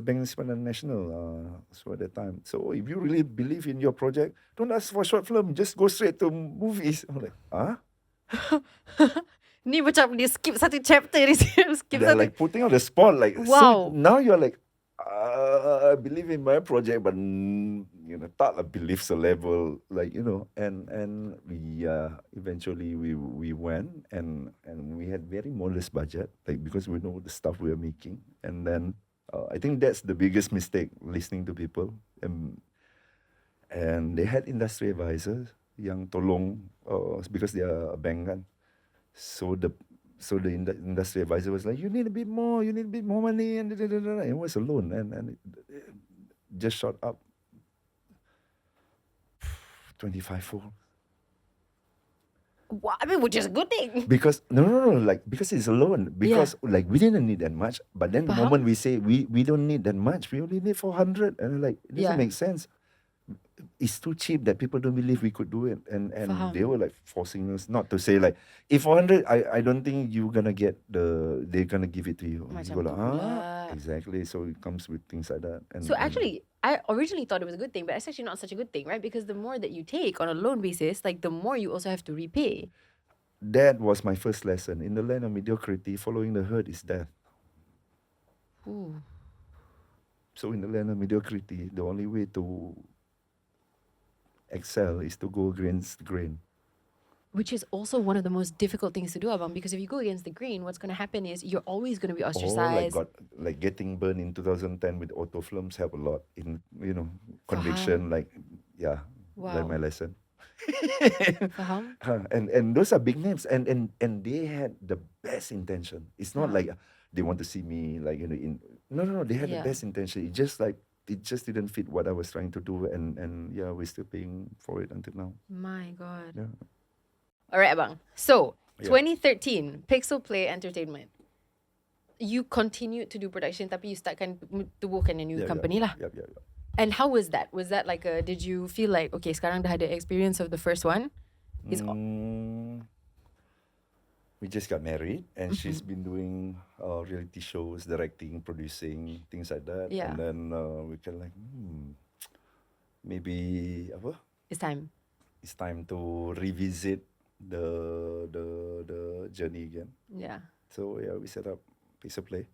Bank Simpanan National. So at that time, so if you really believe in your project, don't ask for short film, just go straight to movies. I'm like, Ni macam dia skip satu chapter, dia skip They're satu. like putting on the spot, like, Wow. So now you're like, I believe in my project, but tak lah believe a level, like, and we eventually we went, and we had very modest budget, like, because we know the stuff we are making, and then I think that's the biggest mistake, listening to people. And they had industry advisors yang tolong, because they are a bank kan. So the industry advisor was like, you need a bit more money, and it was a loan, and it just shot up 25-fold. Well, I mean, which is a good thing. Because no, like because it's a loan. Because like we didn't need that much, but then the moment we say we don't need that much, we only need 400, and like it doesn't make sense. It's too cheap that people don't believe we could do it, and they were like forcing us not to say like, if 400, I don't think you're gonna get they're gonna give it to you. You go like, exactly. So it comes with things like that. And so actually, I originally thought it was a good thing, but it's actually not such a good thing, right? Because the more that you take on a loan basis, like the more you also have to repay. That was my first lesson. In the land of mediocrity, following the herd is death. Ooh. So in the land of mediocrity, the only way to excel is to go against the grain. Which is also one of the most difficult things to do, Abang, because if you go against the grain, what's going to happen is you're always going to be ostracized. Like getting burned in 2010 with auto films helped a lot in, conviction. Like, learn my lesson. And those are big names, and they had the best intention. It's not like they want to see me like no, they had the best intention. It just didn't fit what I was trying to do, and we're still paying for it until now. My God. Yeah. All right, Abang. So 2013, Pixel Play Entertainment. You continued to do production, tapi you startkan tubuhkan a new company lah. Yeah. And how was that? Was that like did you feel like, okay, sekarang dah ada experience of the first one? We just got married, and she's been doing reality shows, directing, producing, things like that. Yeah. And then we can like, maybe apa? It's time. It's time to revisit the journey again. Yeah. So we set up Pixel Play.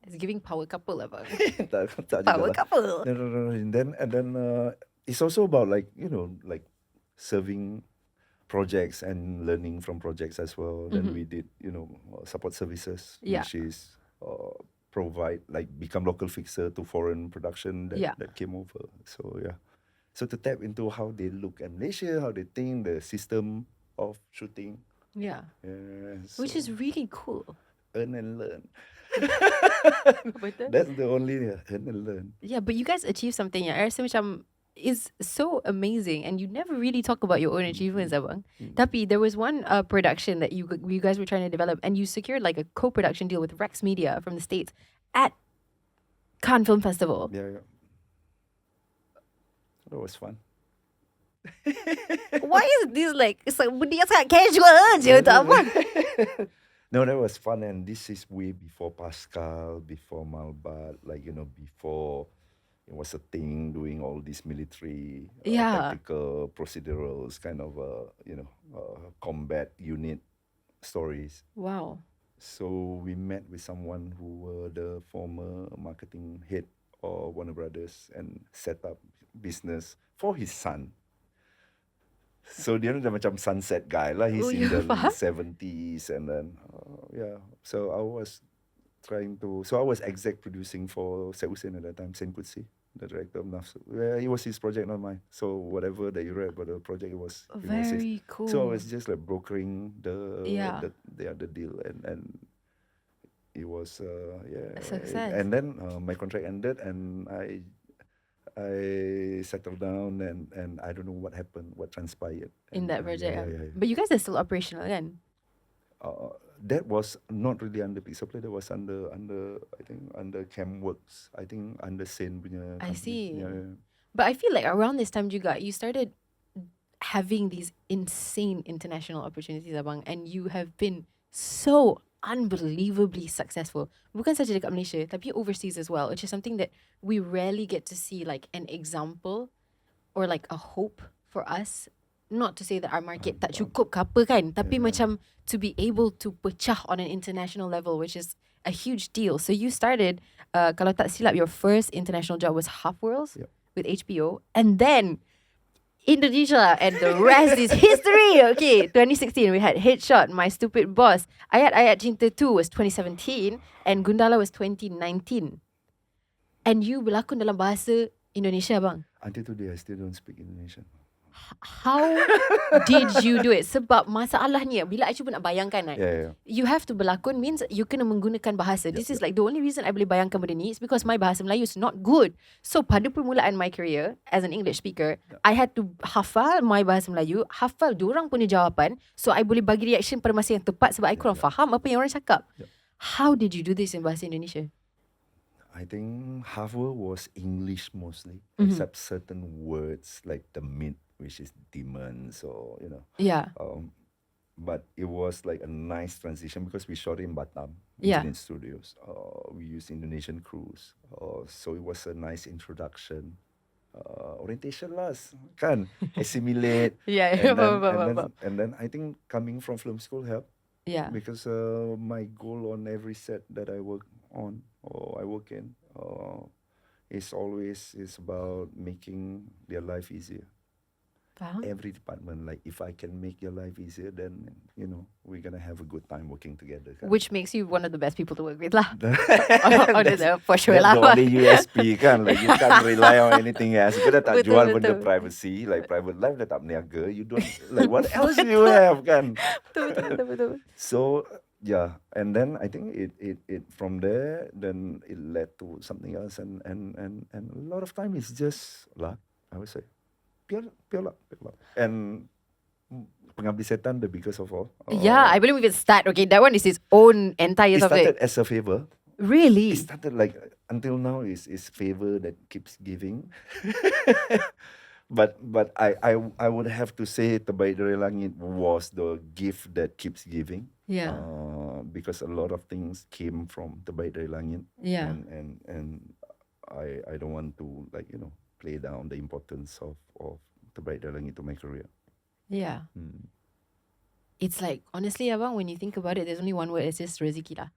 It's giving power couple lah, bang. Power couple. No. And then it's also about like like serving projects and learning from projects as well. Then we did support services, which is become local fixer to foreign production that came over. So so to tap into how they look at Malaysia, how they think the system of shooting. Yeah. So which is really cool. Earn and learn. That's the only earn and learn. Yeah, but you guys achieved something. I rasa macam is so amazing, and you never really talk about your own achievements, Abang. Tapi there was one production that you guys were trying to develop, and you secured like a co-production deal with Rex Media from the States at Cannes Film Festival. Yeah. That was fun. Why is this like, it's like dia sangat casual je tu Abang? No, that was fun, and this is way before Pascal, before Malbat, like before it was a thing doing all these military tactical procedurals kind of combat unit stories. Wow. So we met with someone who were the former marketing head of Warner Brothers and set up business for his son. So dia dah macam sunset guy lah. He's in the 70s, and then So I was exec producing for 𝙁𝙊𝙇𝙇 at that time, 𝙁𝙊𝙇𝙇, the director of Nafsu. It was his project, not mine. So whatever that you read about the project, it was very cool. So I was just like brokering the deal, and it was a success. And then my contract ended, and I settled down, and I don't know what happened, what transpired in that project. But you guys are still operational, kan? That was not really under Pixel Play. That was under I think under 𝘾𝙍𝙀. I think under Sen punya company. I see. Yeah. But I feel like around this time juga, you started having these insane international opportunities, Abang, and you have been so unbelievably successful. Bukan saja dekat Malaysia, tapi overseas as well, which is something that we rarely get to see, like an example or like a hope for us. Not to say that our market tak cukup ke apa kan, tapi macam to be able to pecah on an international level, which is a huge deal. So you started, kalau tak silap, your first international job was Half Worlds with HBO, and then Indonesia, and the rest is history. Okay, 2016 we had Headshot, My Stupid Boss. Ayat Ayat Cinta 2 was 2017, and Gundala was 2019. And you berlakon dalam bahasa Indonesia, bang. Until today, I still don't speak Indonesian. How did you do it? Sebab masalahnya, bila I cuba nak bayangkan kan, Yeah. you have to berlakon means you kena menggunakan bahasa. This is like the only reason I boleh bayangkan benda ni is because my bahasa Melayu is not good. So pada permulaan my career as an English speaker, I had to hafal my bahasa Melayu, hafal diorang punya jawapan, so I boleh bagi reaction pada masa yang tepat sebab I kurang faham apa yang orang cakap. How did you do this in bahasa Indonesia? I think half-word was English mostly, except certain words like the meat, which is demons, or Yeah. But it was like a nice transition because we shot it in Batam, Yeah. Internet Studios. We used Indonesian crews, so it was a nice introduction. Orientation lah, kan? Assimilate. Yeah. And then I think coming from film school helped. Yeah. Because my goal on every set that I work on or I work in is about making their life easier. Faham? Every department, like if I can make your life easier, then we're gonna have a good time working together. Kan? Which makes you one of the best people to work with lah. For That's sure lah. the only USP kan. Like you can't rely on anything else. Kita tak jual benda Betul. privacy, like private life dah tak berniaga. You don't like what else do you have kan? Betul. So yeah, and then I think it from there then it led to something else, and a lot of time it's just luck, I would say. Pure luck. And Pengabdi Setan, the biggest of all. Yeah, I believe we can start. Okay, that one is its own entire It subject. started as a favor. Really? It started like until now is favor that keeps giving. But I would have to say Terbaik Dari Langit was the gift that keeps giving. Yeah. Because a lot of things came from Terbaik Dari Langit. Yeah. And I don't want to play down the importance of Terbaik Dari Langit to my career. Yeah. It's like, honestly, abang, when you think about it, there's only one word, it's just rezeki lah.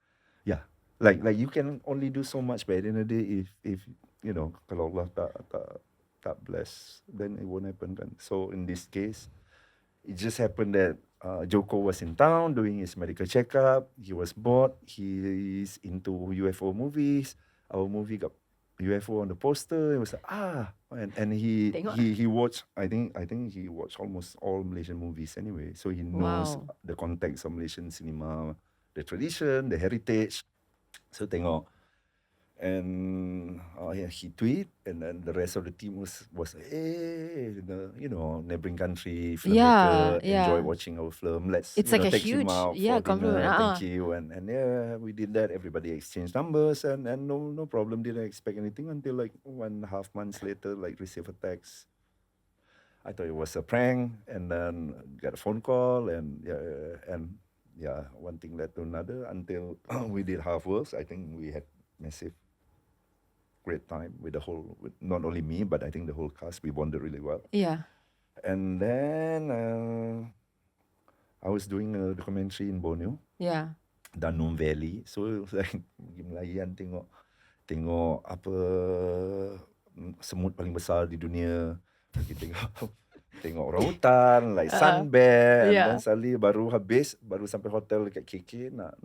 Yeah. Like you can only do so much, but at the end of the day, if kalau Allah tak bless, then it won't happen kan. So in this case, it just happened that Joko was in town doing his medical checkup. He was bored. He's into UFO movies. Our movie got UFO on the poster. It was like and he watched. I think he watched almost all Malaysian movies anyway. So he knows the context of Malaysian cinema, the tradition, the heritage. So tengok, and he tweet, and then the rest of the team was neighboring country filmmaker enjoy watching our film. Let's It's like a take huge him out for compliment. dinner. Thank you, and we did that. Everybody exchanged numbers, and no problem. Didn't expect anything until like 1.5 months later, like receive a text. I thought it was a prank, and then got a phone call, and one thing led to another until we did Half Worlds. I think we had massive great time with not only me, but I think the whole cast. We bonded really well. Yeah. And then I was doing a documentary in Borneo. Yeah. Danum Valley. So it was like pergi Melayan tengok apa semut paling besar di dunia. Pergi tengok orangutan, like sun bear, and then suddenly baru sampai hotel dekat KK nak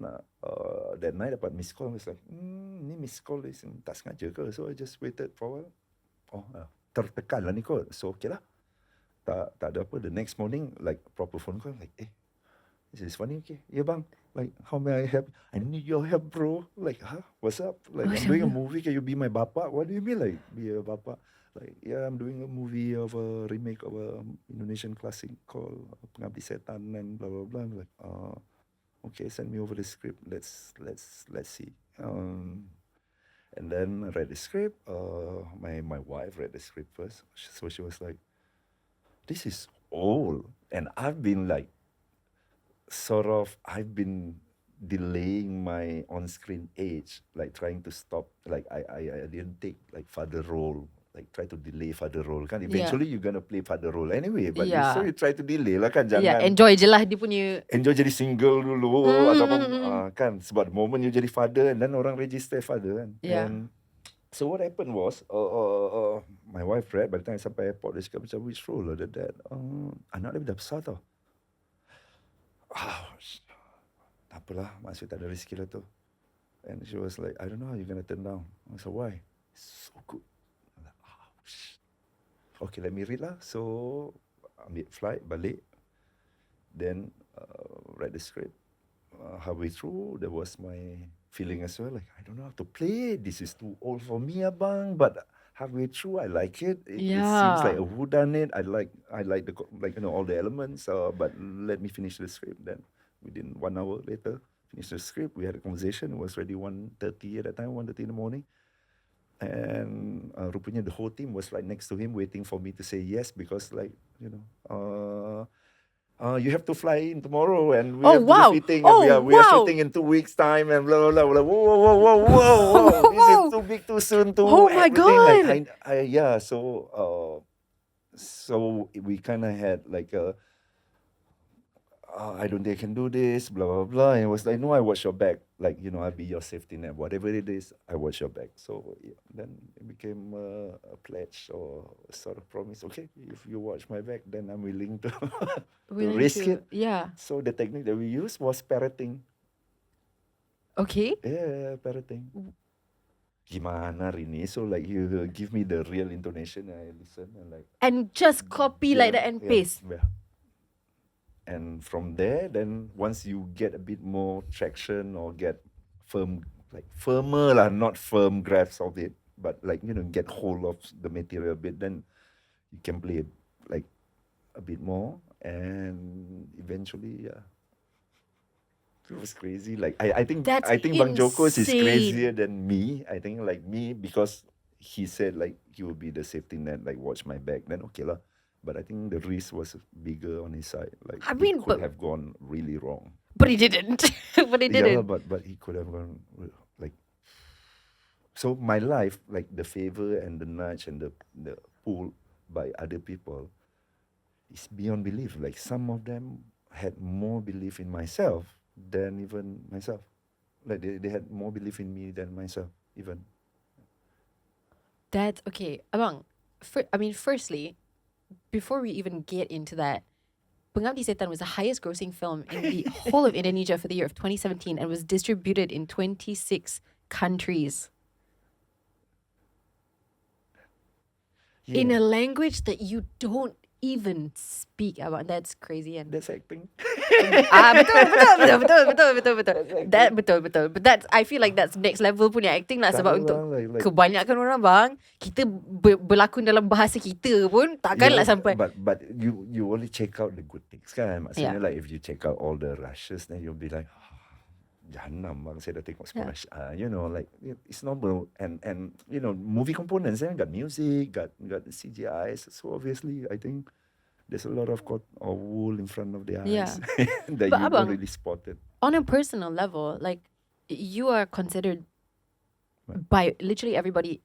that night dapat miss call. I was like, ni miss call ni tak sengaja ke? So I just waited for a while. Tertekan lah ni kot. So okay lah. Tak ada apa. The next morning, like proper phone call, like, this is funny, okay? Yeah bang, like how may I help? I need your help bro. Like, what's up? Like I'm doing a movie, can you be my bapa? What do you mean like be a bapa? Like, yeah, I'm doing a movie of a remake of a Indonesian classic called Pengabdi Setan and blah blah blah. I'm like, okay, send me over the script. Let's see. And then I read the script. My wife read the script first, so she was like, "This is old," and I've been like, I've been delaying my on-screen age, like trying to stop. Like I didn't take like father role. Like try to delay father role kan. Eventually you're gonna play father role anyway. But you try to delay lah kan. Jangan enjoy je lah dia punya. Enjoy jadi single dulu ataupun kan. Sebab the moment you jadi father and then orang register father kan. And so what happened was my wife read. By the time I sampai airport, dia cakap macam, which role lah that? Anak dia dah besar tau. Tak apalah, maksud tak ada rezeki lah tu. And she was like, I don't know how you're gonna turn down. I said, why? so good. I'm like, okay, let me read lah. So ambil flight, balik. Then read the script. Halfway through, there was my feeling as well. Like, I don't know how to play. This is too old for me, abang. But halfway through, I like it. It seems like a whodunit. I like the all the elements. But let me finish the script. Then within 1 hour later, finish the script. We had a conversation. It was already 1:30 at that time, 1:30 in the morning. And rupanya the whole team was right next to him, waiting for me to say yes, because you have to fly in tomorrow, and we have to be fitting, and we are shooting in 2 weeks' time, and blah blah blah. Whoa! This is too big, too soon, too. Oh my God! Like, so we kind of had like a. I don't think I can do this, blah, blah, blah. And it was like, no, I watch your back. Like, I'll be your safety net. Whatever it is, I watch your back. So then it became a pledge or a sort of promise. Okay, if you watch my back, then I'm willing to, risk it. Yeah. So the technique that we used was parroting. Okay. Yeah, parroting. Gimana Rini? So like you give me the real intonation, I listen and like. And just copy like that and paste. Yeah. And from there, then once you get a bit more traction or get firmer lah, not firm grasp of it, but like, get hold of the material a bit, then you can play like a bit more, and eventually, it was crazy. Like I think Bang Joko is crazier than me. I think like me, because he said like he will be the safety net, like watch my back. Then okay lah. But I think the risk was bigger on his side. Like, it could have gone really wrong. But he didn't. Yeah, but he could have gone like. So my life, like the favor and the nudge and the pull by other people, is beyond belief. Like some of them had more belief in myself than even myself. Like they had more belief in me than myself even. That's okay, abang. Firstly, before we even get into that, Pengabdi Setan was the highest grossing film in the whole of Indonesia for the year of 2017 and was distributed in 26 countries. Yeah. In a language that you don't even speak about. That's crazy. And that's acting. Betul. But that's, I feel like that's next level punya acting lah. Sebab untuk kebanyakan orang bang, kita berlakon dalam bahasa kita pun takkanlah sampai. But you only check out the good things kan. Maksudnya like if you check out all the rushes, then you'll be like, Jahannam bang, saya dah tengok sekolah. Like it's normal, and movie components got music, got CGI, so obviously I think there's a lot of wool in front of the eyes that you don't really spot it. On a personal level, like you are considered by literally everybody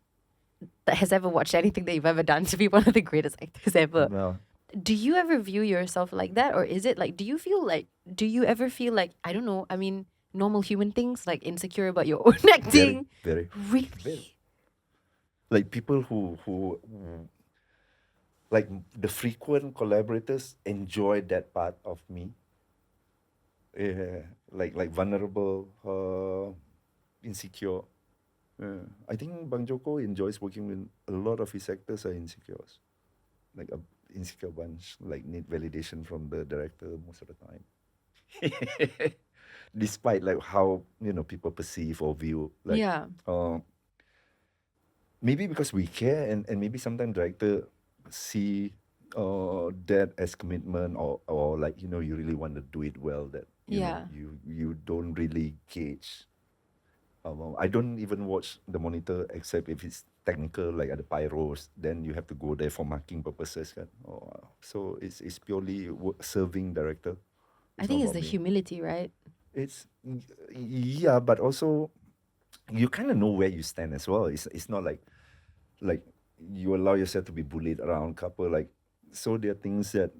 that has ever watched anything that you've ever done to be one of the greatest actors ever. Well, do you ever view yourself like that, or is it like, do you ever feel like, I don't know, normal human things, like insecure about your own acting? Very. Really? Very. Like people who like the frequent collaborators enjoy that part of me. Yeah, like vulnerable, insecure. I think Bang Joko enjoys working with a lot of his actors are insecures. Like a insecure bunch, like need validation from the director most of the time. Despite like how people perceive or view, like maybe because we care, and maybe sometimes director see that as commitment, or like you really want to do it well, that you don't really gauge. I don't even watch the monitor except if it's technical, like at the pyros, then you have to go there for marking purposes kan. So it's purely serving director. I think it's the humility, right? It's but also you kind of know where you stand as well. It's not like you allow yourself to be bullied around couple, like, so there are things that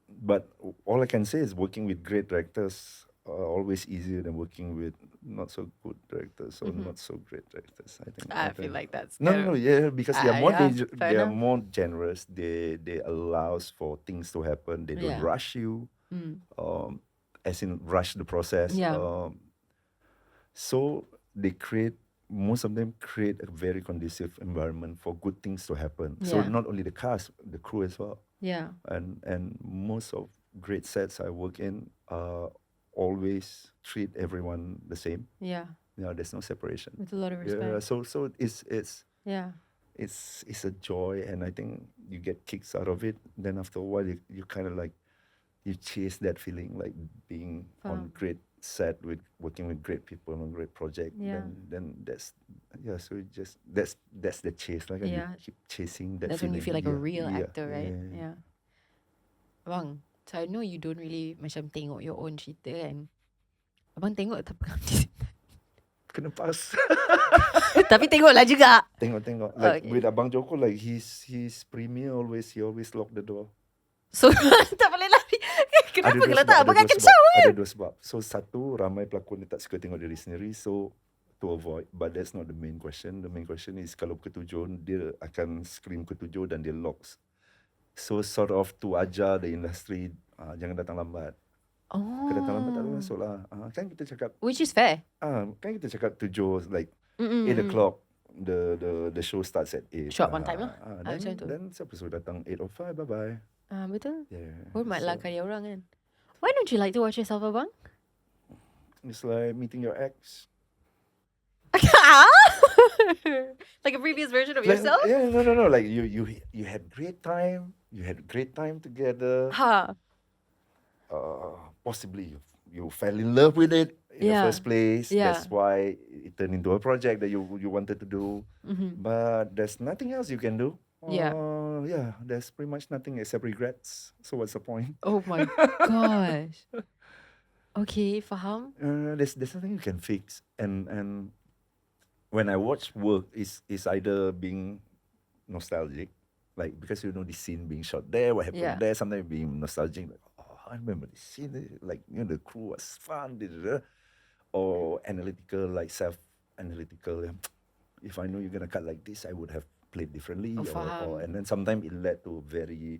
but all I can say is working with great directors are always easier than working with not so good directors or not so great directors. I feel like that's because they are more they are more generous. They allows for things to happen. They don't rush you. As in rush the process. So they create most of them create a very conducive environment for good things to happen. So Yeah. not only the cast, the crew as well. Yeah. And most of great sets I work in always treat everyone the same. Yeah. There's no separation. With a lot of Yeah, respect. so it's Yeah. it's a joy, and I think you get kicks out of it. Then after a while, you kind of like you chase that feeling, like being on great set with working with great people on great project. Yeah. Then that's so it just that's the chase, like Yeah. you keep chasing that That's when feeling. you feel like a real Yeah, actor, right? yeah. Yeah. Abang, so I know you don't really macam tengok your own cerita kan. Abang tengok tak pernah. Kena pas. Tapi tengoklah juga. Tengok. Like Okay. with Abang Joko, like his premiere he always lock the door. So tak boleh lari. Kenapa Ada dua kalau sebab, tak? ada Abang dua akan sebab, caw kan? Ada dua sebab. So satu, ramai pelakon dia tak suka tengok diri sendiri, so to avoid. But that's not the main question. The main question is kalau ketujuh, dia akan scream ketujuh dan dia locks. So sort of to ajar the industry, jangan datang lambat. Oh. Kalau datang lambat tak boleh masuk lah. Kan kita cakap, Which is fair. kan kita cakap 7, like 8 Mm-mm. o'clock. The show starts at 8. Short on time lah. Macam tu. Then siapa suruh datang 8:05, bye-bye. Betul. Yeah. Hormatlah So, karya orang kan. Why don't you like to watch yourself, abang? it's like meeting your ex. Like a previous version of Like, yourself? yeah, no. Like you had great time. You had great time together. Ha. Possibly you fell in love with it in Yeah. the first place. Yeah. That's why it turned into a project that you wanted to do. Mm-hmm. But there's nothing else you can do. Yeah. Yeah. There's pretty much nothing except regrets. So what's the point? Oh my gosh. Okay, faham. There's nothing you can fix. And when I watch work, is either being nostalgic, like because you know the scene being shot there, what happened Yeah. there. Sometimes being nostalgic, like, I remember the scene, like the crew was fun, or analytical, like self-analytical. If I know you're gonna cut like this, I would have played differently. Faham. And then sometimes it led to very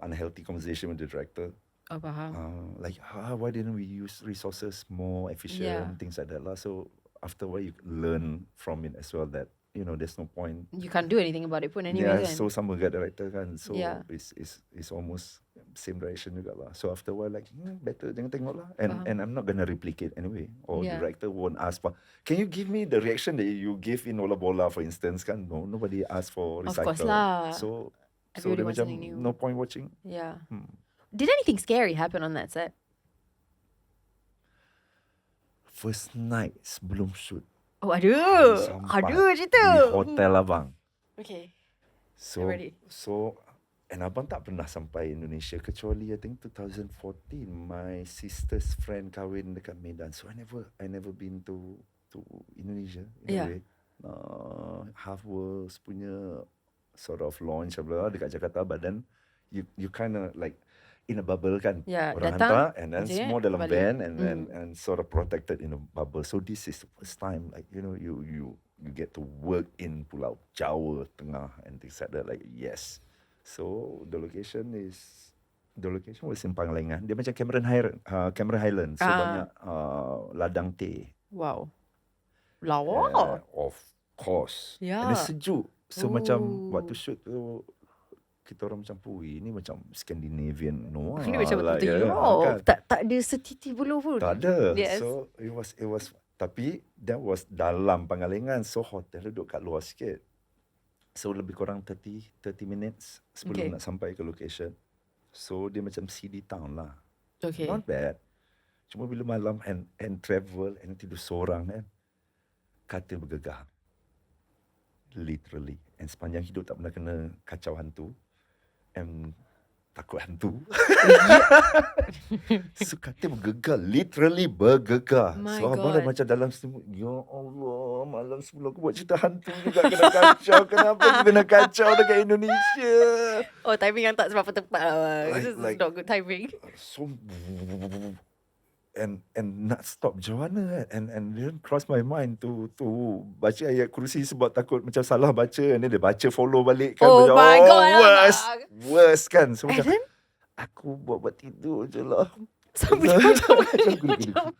unhealthy conversation with the director. Oh, faham. Like, why didn't we use resources more efficient, Yeah. things like that lah. So after a while, you learn from it as well that there's no point. You can't do anything about it pun anyway Yeah, kan? so sama juga director kan. So Yeah. it's almost same direction juga lah. So after a while, like better jangan tengok lah. And Faham. I'm not gonna replicate anyway. Or Yeah. the director won't ask for. Can you give me the reaction that you give in Ola Bola, for instance? Kan, no, nobody asked for Of recycle. course lah. So Everybody dia wants macam something new. no point watching. Yeah. Did anything scary happen on that set? First night sebelum shoot. Oh, aduh. Sampah Aduh, cerita. di hotel abang. Okay. So I'm ready. and abang tak pernah sampai Indonesia kecuali I think 2014 my sister's friend kahwin dekat Medan. So I never been to Indonesia in Yeah. a way. Half Worlds punya sort of launch dekat Jakarta, but then you kind of like in a bubble kan. Yeah, Orang datang, hantar and then je, semua dalam balik. van and sort of protected in a bubble. So this is the first time like you get to work in Pulau Jawa Tengah and things like that. Like yes. So the location was in Pangalengan. Dia macam Cameron Highlands. So banyak ladang teh. Wow. Lawa. Of course. Yeah. And it's sejuk. So macam Oh. waktu shoot tu kita orang macam ini macam Scandinavian noir. Ini macam lah, betul ya, Europe. kan? Tak ada setitik bulu pun. Tak ada. Yes. So it was tapi that was dalam Pangalengan. So hotel duduk kat luar sikit. So lebih kurang 30 minutes sebelum nak sampai ke location. So dia macam CD town lah. Okay. Not bad. Cuma bila malam and travel and tidur seorang kan, katil bergegar. Literally. And sepanjang hidup tak pernah kena kacau hantu. And takut hantu. So katil bergegar. Literally bergegar. My So abang dah God. macam dalam semua. Ya Allah, malam sebelum aku buat cerita hantu juga kena kacau. Kenapa aku kena kacau dekat Indonesia? Oh, timing yang tak seberapa tepat lah. This is Like- not good timing. So and nak stop macam mana kan, and then cross my mind to baca ayat kursi sebab takut macam salah baca, and then dia baca follow balik kan. Oh macam, my God, worst kan. So And macam then aku buat tidur je lah. sambil macam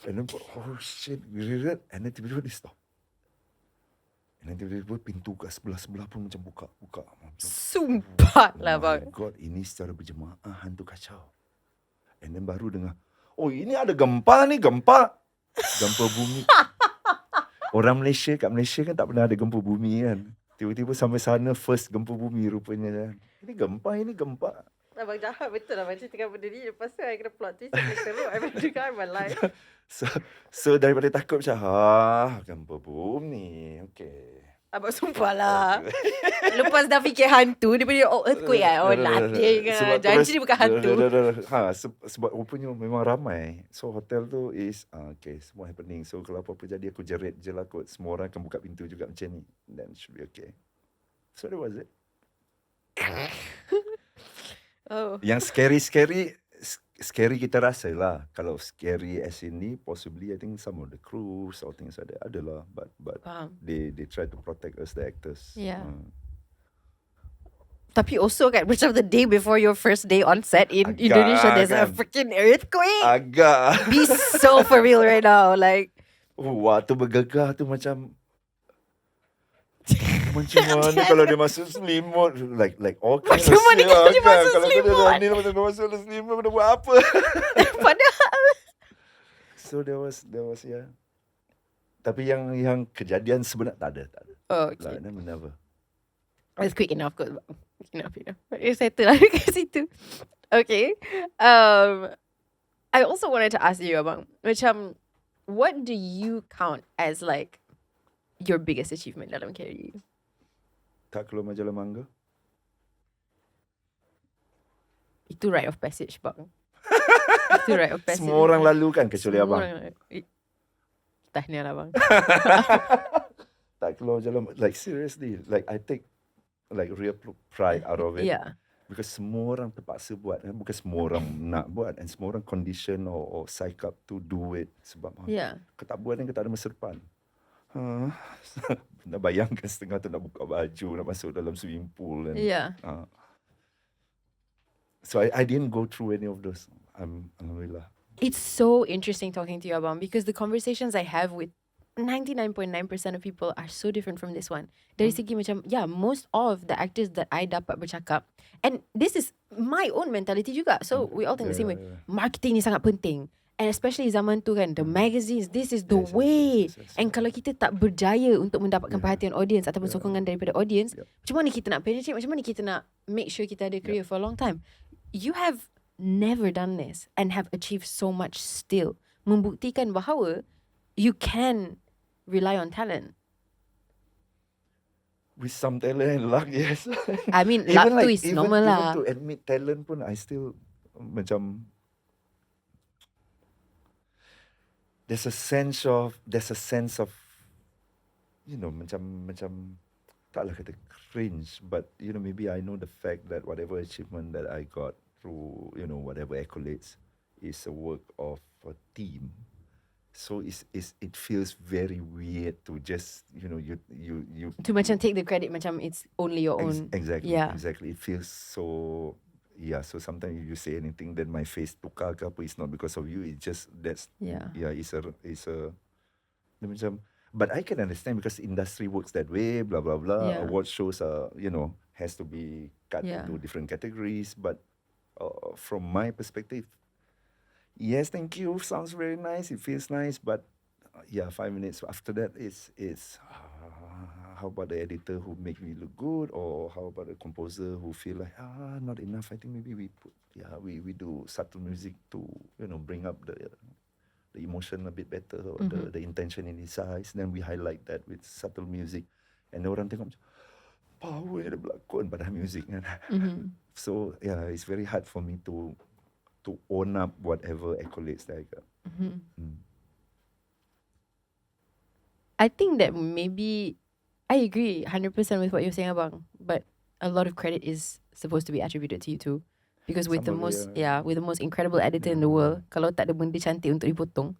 And then, oh shit, and then tiba-tiba dia stop. And then tiba-tiba pintu kat sebelah-sebelah pun macam buka. Macam, Sumpah lah my bang. God, ini secara berjemaah hantu kacau. And then baru dengar, oh ini ada gempa ni, gempa bumi. Orang Malaysia, kat Malaysia kan tak pernah ada gempa bumi kan. Tiba-tiba sampai sana first gempa bumi rupanya kan. Ini gempa. Abang jahat betul lah macam ceritakan benda ni. Lepas tu I kena plot twist yang teruk. I pernah dengar in my life. So daripada takut macam, gempa bumi, okay. Abang sumpah lah. Lepas dah fikir hantu, dia punya earthquake lah. Oh nothing lah. Janji dia bukan hantu. Sebab rupanya memang ramai. So hotel tu is, okay, semua happening. So kalau apa-apa jadi aku jerit je lah kot. Semua orang akan buka pintu juga macam ni. Then should be okay. So that was it. Oh. Yang scary kita rasa lah. Kalau scary as in ni, possibly I think some of the crews or things like that adalah, but they try to protect us, the actors. Yeah. Tapi also kan, macam the day before your first day on set in Indonesia, there's a freaking earthquake. Agak. Be so for real right now, like. Waktu bergegah tu macam mana kalau dia masuk selimut, like all kind of Macam mana kalau dia masuk kalau selimut? Kalau dia masuk selimut, dia buat apa? Padahal. So there was yeah. Tapi yang kejadian sebenar tak ada. Oh, okay. Like, never. It's quick enough kot. Enough. You settle lah kat situ. Okay. I also wanted to ask you abang, macam, what do you count as like your biggest achievement dalam career? Tak keluar majalah mangga. Itu rite of passage bang. Itu rite of passage. Semua orang lalu kan kecuali abang. Tahniah lah bang. Tak keluar majalah, like seriously, like I take like real pride out of it. Yeah. Because semua orang terpaksa buat, bukan semua orang nak buat, and semua orang condition or psych up to do it. Sebab kau tak buat ni, kau tak ada masa depan. Nak bayangkan setengah tu nak buka baju, nak masuk dalam swimming pool. And, so I didn't go through any of those. Alhamdulillah. It's so interesting talking to you abang, because the conversations I have with 99.9% of people are so different from this one. Dari segi macam, most of the actors that I dapat bercakap, and this is my own mentality juga, so we all think the same way. Marketing ni sangat penting, and especially zaman tu kan, the magazines, this is the way. And kalau kita tak berjaya untuk mendapatkan perhatian audience ataupun sokongan daripada audience, macam mana kita nak penetrate, macam mana kita nak make sure kita ada career for a long time? You have never done this and have achieved so much still. Membuktikan bahawa you can rely on talent. With some talent and luck, yes. I mean, luck tu is normal lah. Even to admit talent pun, I still macam, there's a sense of you know, macam taklah kata cringe, but you know, maybe I know the fact that whatever achievement that I got through, you know, whatever accolades is a work of a team. So it feels very weird to just, you know, you to macam take the credit macam it's only your own. Exactly. It feels so. So sometimes you say anything, then my face tukar ke apa, it's not because of you. It's just it's a macam. But I can understand because industry works that way. Blah blah blah. Award shows are, you know, has to be cut into different categories. But from my perspective, yes, thank you. Sounds very nice. It feels nice. But 5 minutes after that, it's how about the editor who make me look good, or how about the composer who feel like not enough. I think maybe we put we do subtle music to, you know, bring up the emotion a bit better, or the intention in his eyes. Then we highlight that with subtle music, and orang tengok macam power ada berlakon pada music kan. So it's very hard for me to own up whatever accolades that I got. I think that maybe I agree 100% with what you're saying abang, but a lot of credit is supposed to be attributed to you too, because with the most incredible editor in the world, kalau tak ada benda cantik untuk dipotong.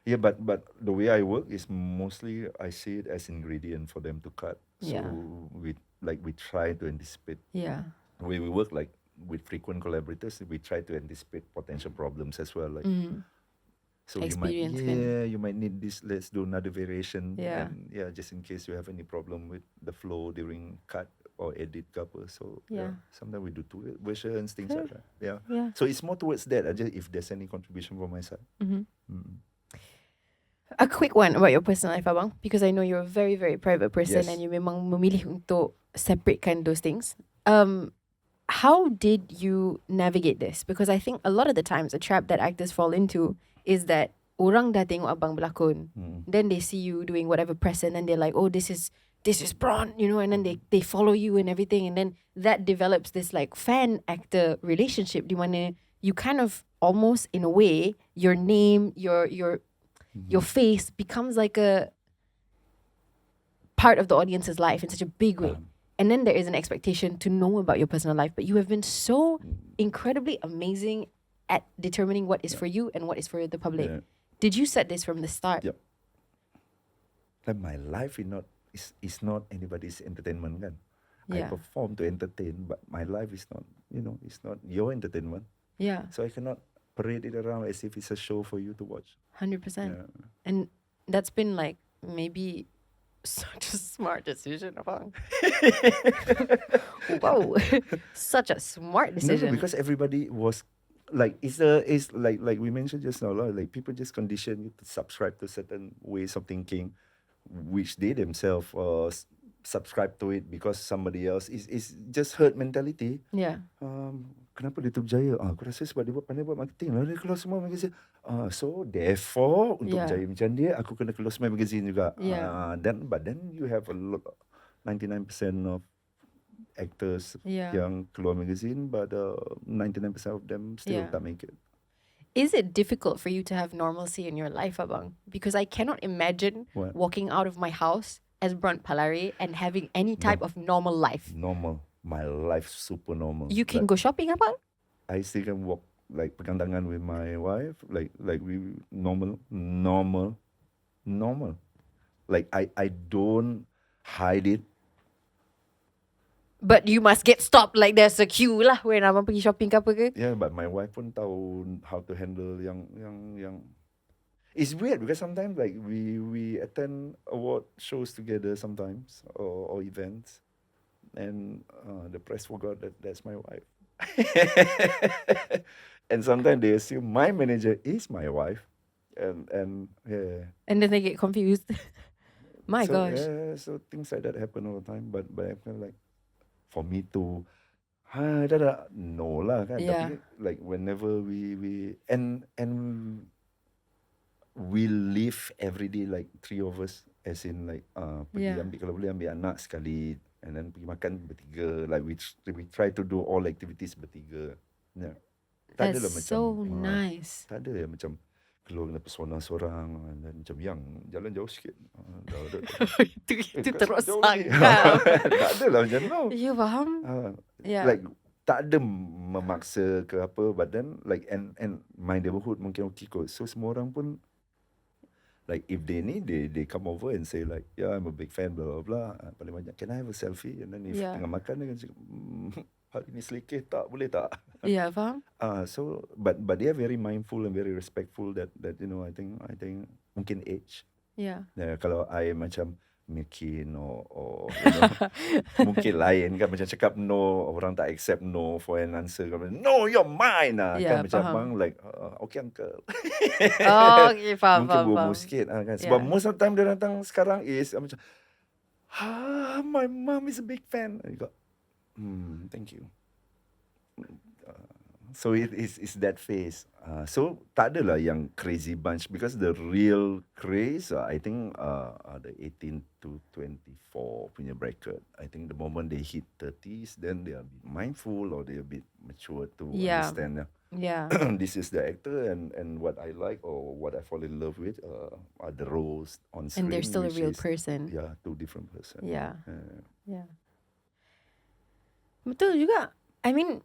But the way I work is mostly I see it as ingredient for them to cut. So we try to anticipate. The way we work, like with frequent collaborators, we try to anticipate potential problems as well. Like So Experience kan. you might need this. Let's do another variation. Yeah. And just in case you have any problem with the flow during cut or edit ke apa. So Yeah. sometimes we do two versions, things like that. Yeah. Yeah. So it's more towards that. Just if there's any contribution from my side. A quick one about your personal life, abang, because I know you're a very, very private person Yes. and you memang memilih untuk separatekan those things. How did you navigate this? Because I think a lot of the times a trap that actors fall into is that orang dah tengok abang berlakon, then they see you doing whatever present and they're like, oh, this is Bront, you know, and then they follow you and everything, and then that develops this like fan actor relationship di mana you kind of almost in a way your name, your face becomes like a part of the audience's life in such a big way. And then there is an expectation to know about your personal life, but you have been so incredibly amazing at determining what is for you and what is for the public. Yeah. Did you set this from the start? Yep. Like my life is not anybody's entertainment kan. Yeah. I perform to entertain, but my life is not, it's not your entertainment. Yeah, So I cannot parade it around as if it's a show for you to watch. 100%. Yeah. And that's been like maybe such a smart decision, abang. Wow, such a smart decision. Because everybody was like it's like we mentioned just now, like people just condition you to subscribe to certain ways of thinking, which they themselves subscribe to it because somebody else is just herd mentality. Yeah, Kenapa dia tu berjaya? Aku rasa sebab dia pandai buat marketing lah. Dia keluar semua magazine. So therefore untuk Yeah. berjaya macam dia, aku kena keluar semua magazine juga. Yeah. But then you have a lot, 99% of actors Yeah. yang keluar magazine, but 99% of them still Yeah. tak make it. is it difficult for you to have normalcy in your life, abang? Because I cannot imagine What? walking out of my house as Bront Palarae and having any type of normal life. Normal. My life super normal. You can Like, go shopping, abang? I still can walk like pegang tangan with my wife, like we normal. Like I don't hide it. But you must get stopped, like there's a queue lah when abang pergi shopping ke apa ke. Yeah, but my wife pun tahu how to handle yang. It's weird because sometimes like we attend award shows together sometimes or events, and the press forgot that that's my wife. And sometimes they assume my manager is my wife, and yeah. And then they get confused. My So, gosh. yeah, so things like that happen all the time. But I feel like for me to no lah kan. Yeah. Tapi like whenever we and we live every day like three of us, as in like pergi Yeah. ambil, kalau boleh ambil anak sekali, and then pergi makan bertiga. Like we try to do all activities bertiga. Yeah. Tak adalah That's macam, so nice. tak ada yang macam keluar dengan pesona seorang dan macam yang jalan jauh sikit. Itu terus jauh lagi. sangka. Tak ada lah macam no. You faham? Yeah. Like tak ada memaksa ke apa, but then like and my neighborhood mungkin okay kot. So semua orang pun like if they need, they come over and say like, yeah, I'm a big fan, blah blah blah. Paling banyak, can I have a selfie? And then if Yeah. tengah makan, dia kan cakap, hari ni selekeh tak, boleh tak? Yeah, faham? So but they are very mindful and very respectful that I think mungkin age. Yeah. Kalau I macam mungkin or mungkin lain kan, macam cakap no, orang tak accept no for an answer, no, you're mine Yeah, kan, macam faham. bang like okay uncle. Oh, okay, faham, Mungkin faham, bomo faham. sikit kan. Sebab Yeah. most of the time dia datang sekarang is macam my mom is a big fan. And you go, thank you. So it's that phase. So tak adalah yang crazy bunch, because the real craze I think the 18 to 24 punya bracket. I think the moment they hit 30s, then they are a bit mindful or they are a bit mature to Yeah. understand Yeah. this is the actor and what I like or what I fall in love with are the roles on screen. And they're still a which real is, person. Yeah, two different person. Yeah. Yeah. Betul juga. I mean,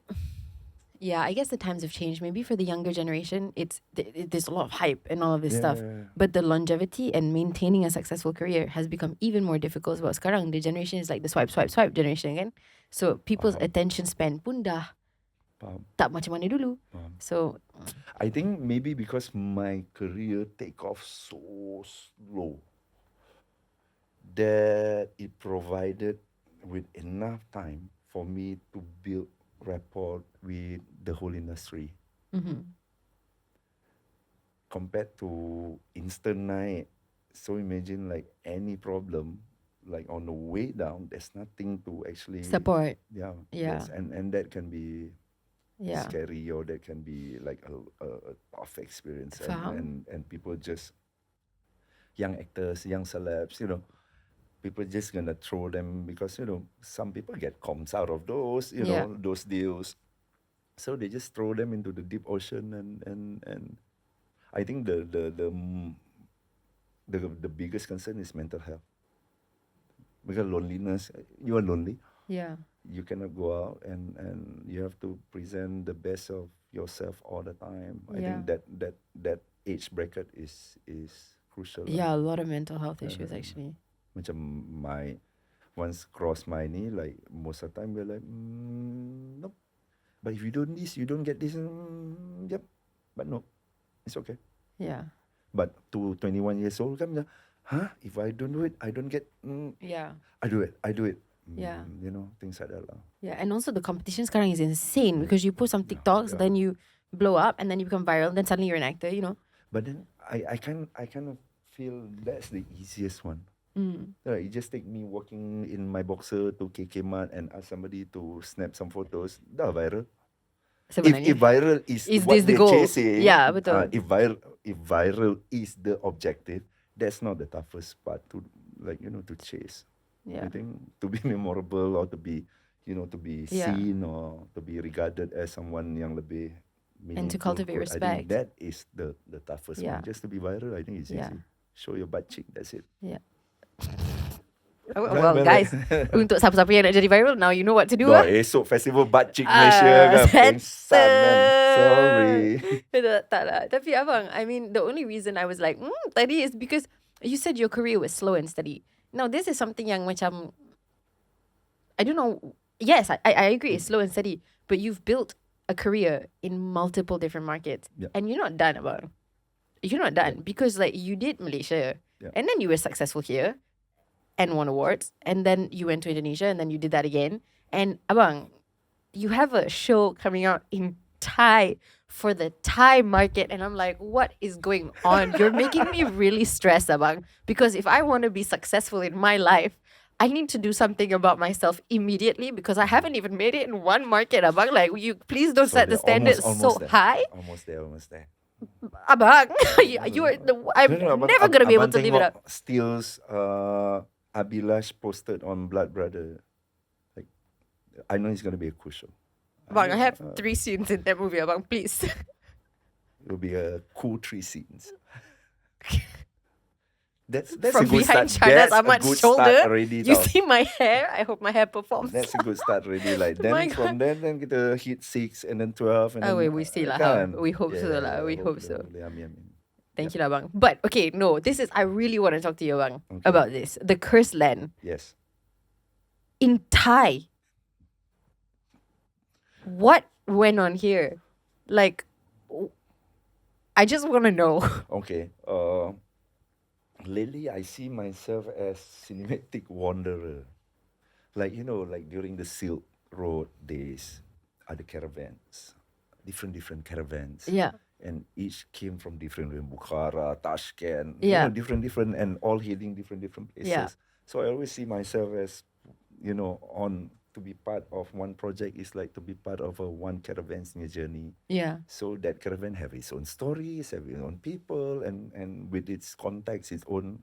yeah, I guess the times have changed. Maybe for the younger generation, there's a lot of hype and all of this stuff. But the longevity and maintaining a successful career has become even more difficult. Sebab sekarang the generation is like the swipe generation kan. So people's attention span pun dah tak macam mana dulu. So I think maybe because my career take off so slow that it provided with enough time for me to build rapport with the whole industry. Compared to instant night, so imagine like any problem, like on the way down, there's nothing to actually support. Yeah. Yeah. Yes, and that can be Yeah. scary, or that can be like a tough experience, Faham. and people just young actors, young celebs, people just gonna throw them because some people get comms out of those, Yeah. those deals, so they just throw them into the deep ocean, and I think the biggest concern is mental health, because loneliness, you are lonely. Yeah. You cannot go out, and you have to present the best of yourself all the time. I think that age bracket is crucial. Yeah, a lot of mental health issues actually. Macam once cross my knee, like most of the time we're like, nope. But if you don't this, you don't get this. Yep. But no, it's okay. Yeah. But to 21 years old, kan, if I don't do it, I don't get. Yeah. I do it. Yeah. Things like that. Yeah, and also the competition sekarang is insane because you post some TikToks, then you blow up, and then you become viral, then suddenly you're an actor, But then I kind of feel that's the easiest one. It just take me walking in my boxer to 𝘾𝙍𝙄𝙎 and ask somebody to snap some photos, dah viral. Sebenarnya. If viral is what this the they're goal? chasing, Yeah, betul. if viral is the objective, that's not the toughest part to to chase. Yeah. I think to be memorable, or to be to be seen, or to be regarded as someone yang lebih meaningful. And to cultivate I respect. think that is the toughest one. Yeah. Just to be viral, I think it's easy. Show your butt cheek, that's it. Yeah. Well, guys, untuk siapa-siapa yang nak jadi viral, now you know what to do. Esok festival butt cheek Malaysia kan. Pengsan kan. Sorry. Tak lah. Tapi abang, I mean, the only reason I was like, tadi is because you said your career was slow and steady. Now, this is something yang macam, I don't know. Yes, I agree, it's slow and steady. But you've built a career in multiple different markets. Yeah. And you're not done, abang. You're not done. Because like you did Malaysia. And then you were successful here. And won awards, and then you went to Indonesia, and then you did that again. And abang, you have a show coming out in Thai for the Thai market, and I'm like, what is going on? You're making me really stressed, abang, because if I want to be successful in my life, I need to do something about myself immediately, because I haven't even made it in one market, abang. Like, you please don't set the standards so high. Almost there. Abang, I'm never gonna be able to live it up. Stills, Abhilash posted on Blood Brother. Like, I know it's gonna be a cool show. Abang, I have 3 scenes in that movie, abang, please. It'll be a cool 3 scenes. That's From a good behind start. Shana's That's a Ahmad's good shoulder, start already. you see my hair. I hope my hair performs. That's a good start already. Like My then from then kita hit 6 and then 12 and then, we see lah. kan? We hope so lah. We hope so. Amin. Thank you lah, bang. But okay, no, this is, I really want to talk to you, bang, about this. The cursed land Yes. in Thai. What went on here? Like, I just want to know. Okay. Lately I see myself as cinematic wanderer. Like, like during the Silk Road days, other caravans, different caravans. Yeah. And each came from different Bukhara, Tashkent, Yeah. different, and all heading different places. Yeah. So I always see myself as, to be part of one project is like to be part of a one caravan's journey. Yeah. So that caravan have its own stories, have its own people, and with its context, its own,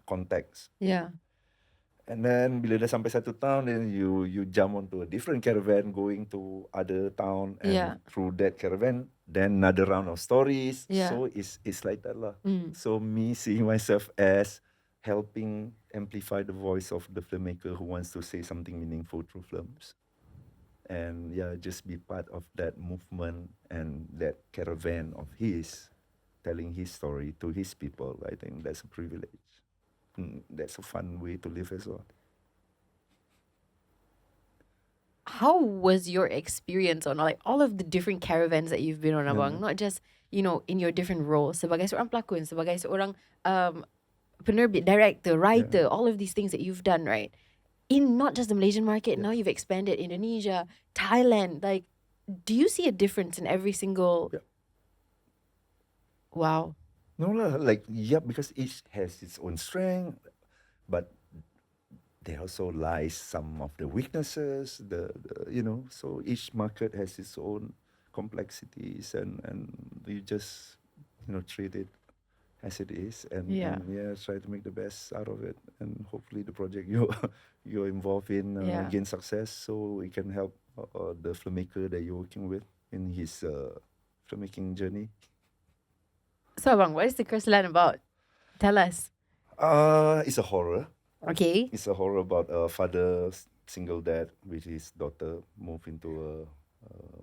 context. Yeah. And then bila dah sampai satu town, then you jump onto a different caravan going to other town, and through that caravan, then another round of stories. Yeah. So it's like that lah. So me seeing myself as helping amplify the voice of the filmmaker who wants to say something meaningful through films. And just be part of that movement and that caravan of his, telling his story to his people. I think that's a privilege. That's a fun way to live as well. how was your experience on like all of the different caravans that you've been on, abang? Not just, you know, in your different roles sebagai seorang pelakon, sebagai seorang penerbit, director, writer, all of these things that you've done, right? In not just the Malaysian market, now you've expanded Indonesia, Thailand. Like, do you see a difference in every single? Wow. No lah, because each has its own strength, but there also lies some of the weaknesses. So each market has its own complexities, and you just treat it as it is, and try to make the best out of it, and hopefully the project you're involved in gain success, so it can help the filmmaker that you're working with in his filmmaking journey. So, abang, what is the Kerslan about? Tell us. It's a horror. Okay. It's a horror about a father, single dad, with his daughter, moved into a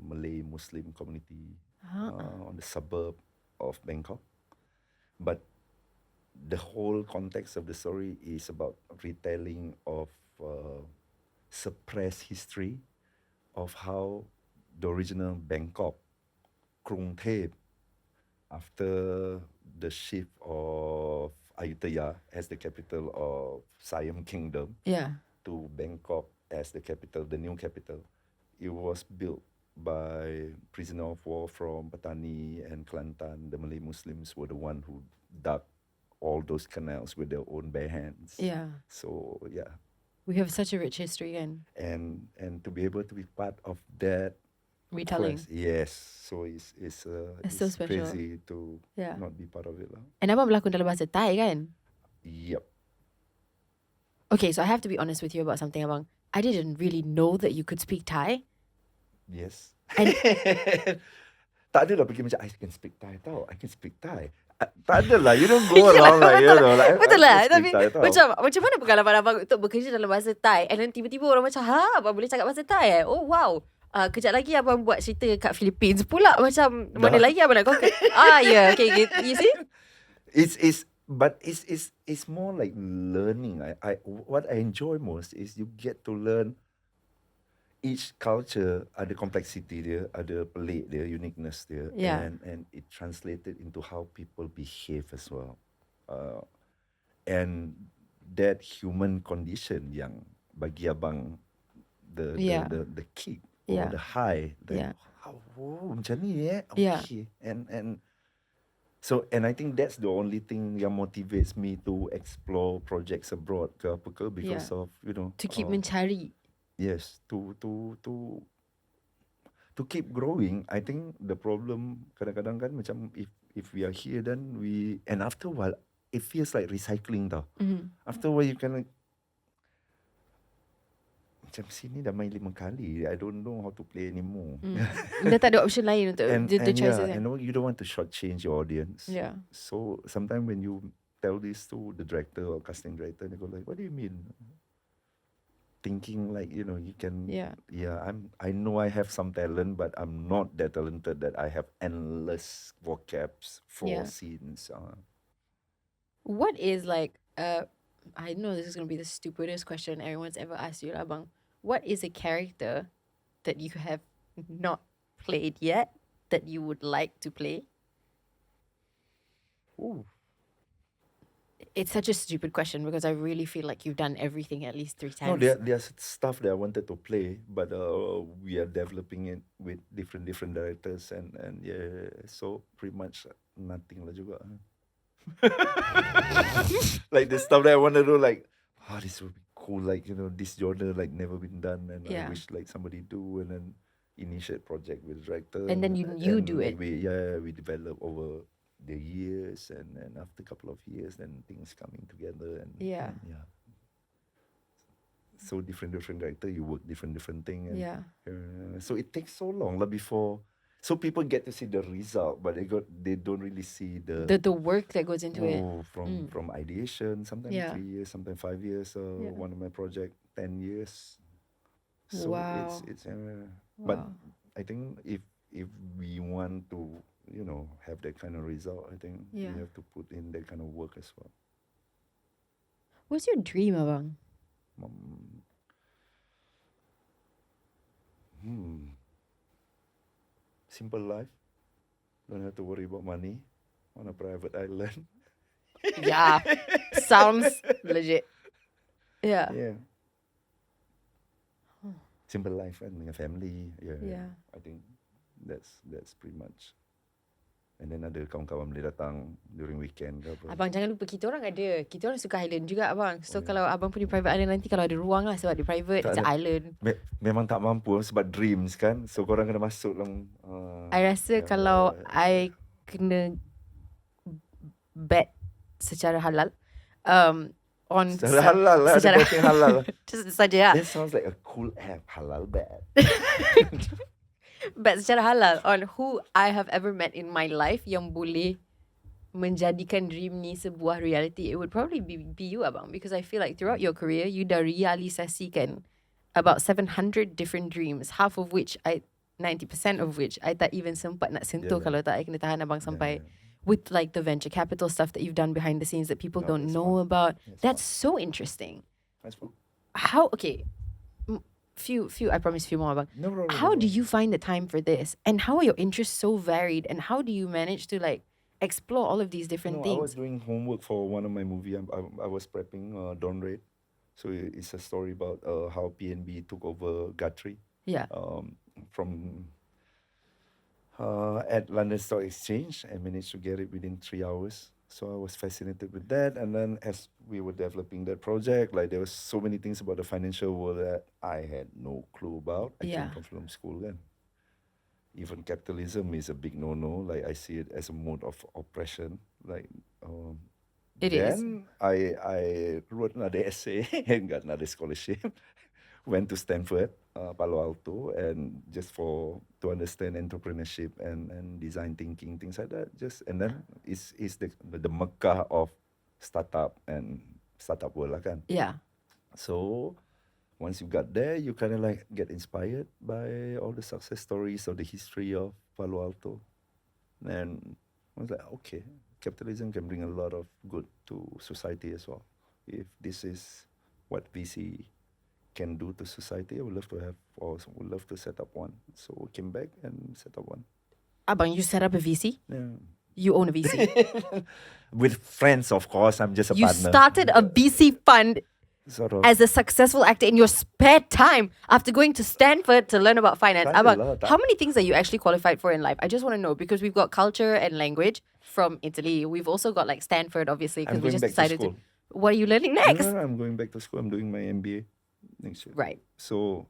Malay Muslim community on the suburb of Bangkok. But the whole context of the story is about retelling of suppressed history of how the original Bangkok, 𝙁𝙍𝙄𝙎, after the shift of Ayutthaya as the capital of Siam Kingdom to Bangkok as the capital, the new capital, it was built by prisoner of war from Patani and Kelantan. The Malay Muslims were the one who dug all those canals with their own bare hands. So we have such a rich history, and to be able to be part of that retelling. Yes, so it's so special. Crazy to not be part of it lah. And abang berlakon dalam bahasa Thai, kan? Yep. Okay, so I have to be honest with you about something, abang. I didn't really know that you could speak Thai. Yes. And tak ada lah pergi macam I can speak Thai tau. I can speak Thai. Tak ada lah. You don't go around like like betul lah. Tapi macam mana pengalaman abang untuk bekerja dalam bahasa Thai, and then tiba-tiba orang macam, abang boleh cakap bahasa Thai Oh wow. Kejap lagi abang buat cerita kat Philippines pula, macam mana lagi abang nak conquer. Okay, you see? It's more like learning. What I enjoy most is you get to learn each culture ada complexity dia, ada pelik dia, uniqueness dia, and it translated into how people behave as well. And that human condition yang bagi abang the kick or the high, macam ni okay. And I think that's the only thing yang motivates me to explore projects abroad ke apa ke, because of to keep mencari. Yes, to keep growing. I think the problem kadang-kadang kan macam if we are here, then and after a while it feels like recycling tau. After a while you can macam sini dah main 5 kali, I don't know how to play anymore. Dah tak ada option lain untuk the choices. And you don't want to shortchange your audience. So sometimes when you tell this to the director or casting director, they go like, what do you mean? Thinking like, you can I know I have some talent, but I'm not that talented that I have endless vocabs for scenes. What is like I know this is going to be the stupidest question everyone's ever asked you, abang. What is a character that you have not played yet that you would like to play? Ooh. It's such a stupid question because I really feel like you've done everything at least 3 times. No, there's stuff that I wanted to play, but we are developing it with different directors, and so pretty much nothing lah juga. Like the stuff that I want to do, like this would be cool, like this genre like never been done, and I wish like somebody do, and then initiate project with the director, and then you do it. We develop over the years, and after a couple of years, then things coming together, and so different director, you work different thing, and so it takes so long before. So people get to see the result, but they don't really see the work that goes into it. From ideation, sometimes 3 years, sometimes 5 years. One of my project 10 years. So it's but I think if we want to have that kind of result, I think we have to put in that kind of work as well. What's your dream, abang? Simple life. Don't have to worry about money on a private island. Yeah. Sounds legit. Yeah. Yeah. Simple life kan dengan family. Yeah. Yeah. I think that's pretty much. And then ada kawan-kawan boleh datang during weekend ke apa. Abang jangan lupa kita orang suka island juga abang. So kalau abang punya private island nanti kalau ada ruang lah sebab dia private, Tak it's an ada. island. Memang tak mampu sebab dreams kan. So korang kena masuk dalam I rasa kalau I kena bet secara halal on secara halal lah. secara Ada betting halal. just saja lah. That sounds like a cool app. Halal bet. Bet secara halal on who I have ever met in my life yang boleh menjadikan dream ni sebuah reality, it would probably be you abang, because I feel like throughout your career you dah realisasikan about 700 different dreams, half of which 90% of which I tak even sempat nak sentuh kalau tak I kena tahan abang sampai with like the venture capital stuff that you've done behind the scenes that people don't know about. That's so interesting. That's fun. How, okay, few I promise few more abang. No problem. How do you find the time for this, and how are your interests so varied, and how do you manage to like explore all of these different I was things? doing homework for one of my movie. I was prepping Dawn Raid. So it's a story about how PNB took over Guthrie. Yeah. From at London Stock Exchange. I managed to get it within 3 hours. So I was fascinated with that. And then as we were developing that project, like there was so many things about the financial world that I had no clue about. I came from film school then. Even capitalism is a big no-no. Like I see it as a mode of oppression. Like It is. then I wrote another essay and got another scholarship. Went to Stanford, Palo Alto, and just to understand entrepreneurship and design thinking, things like that. And then it's the Mecca of startup and startup world lah kan. Yeah. So once you got there, you kind of like get inspired by all the success stories of the history of Palo Alto. And I was like, okay, capitalism can bring a lot of good to society as well. If this is what VC can do to society, I would love to set up one. So we came back and set up one. Abang, you set up a VC? Yeah. You own a VC? With friends, of course. I'm just a You partner. started a VC fund Sort of. as a successful actor in your spare time after going to Stanford to learn about finance. Tak Abang, adalah, tak. how many things are you actually qualified for in life? I just want to know, because we've got culture and language from Italy. We've also got like Stanford, obviously, because I'm we going just back to decided school. What are you learning next? No, I'm going back to school. I'm doing my MBA next year. Right. So,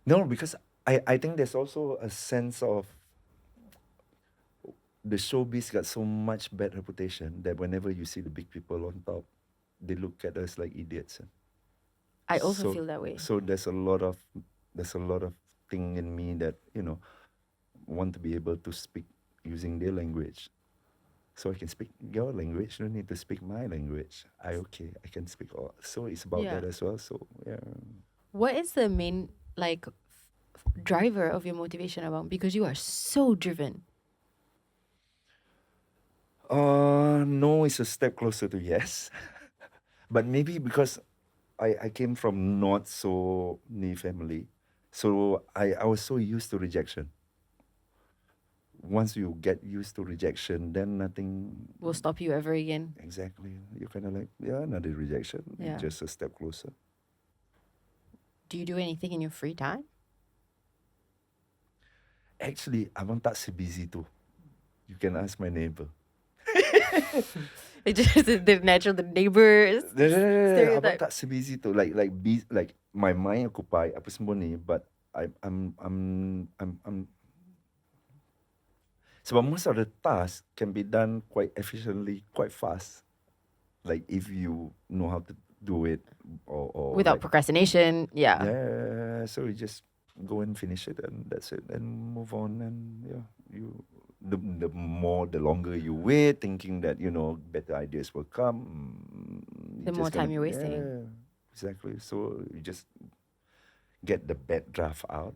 no, because I think there's also a sense of the showbiz got so much bad reputation that whenever you see the big people on top, they look at us like idiots. I also feel that way. So there's a lot of thing in me that want to be able to speak using their language. So I can speak your language. You don't need to speak my language. I can speak all. So it's about that as well. So yeah. What is the main driver of your motivation, abang? Because you are so driven. No is a step closer to yes. But maybe because I came from not so near family. So I was so used to rejection. Once you get used to rejection, then nothing Will stop you ever again. Exactly. You're kind of like, another rejection. Yeah. Just a step closer. Do you do anything in your free time? Actually, abang tak busy too. You can ask my neighbor. It's just the neighbors. Abang tak busy too. Like my mind occupied apa semua ni, but I'm sebab most of the tasks can be done quite efficiently, quite fast. Like if you know how to do it or Without procrastination, yeah. Yeah, so you just go and finish it and that's it and move on and the longer you wait thinking that better ideas will come, The more time you're wasting. Yeah, exactly. So you just get the bad draft out.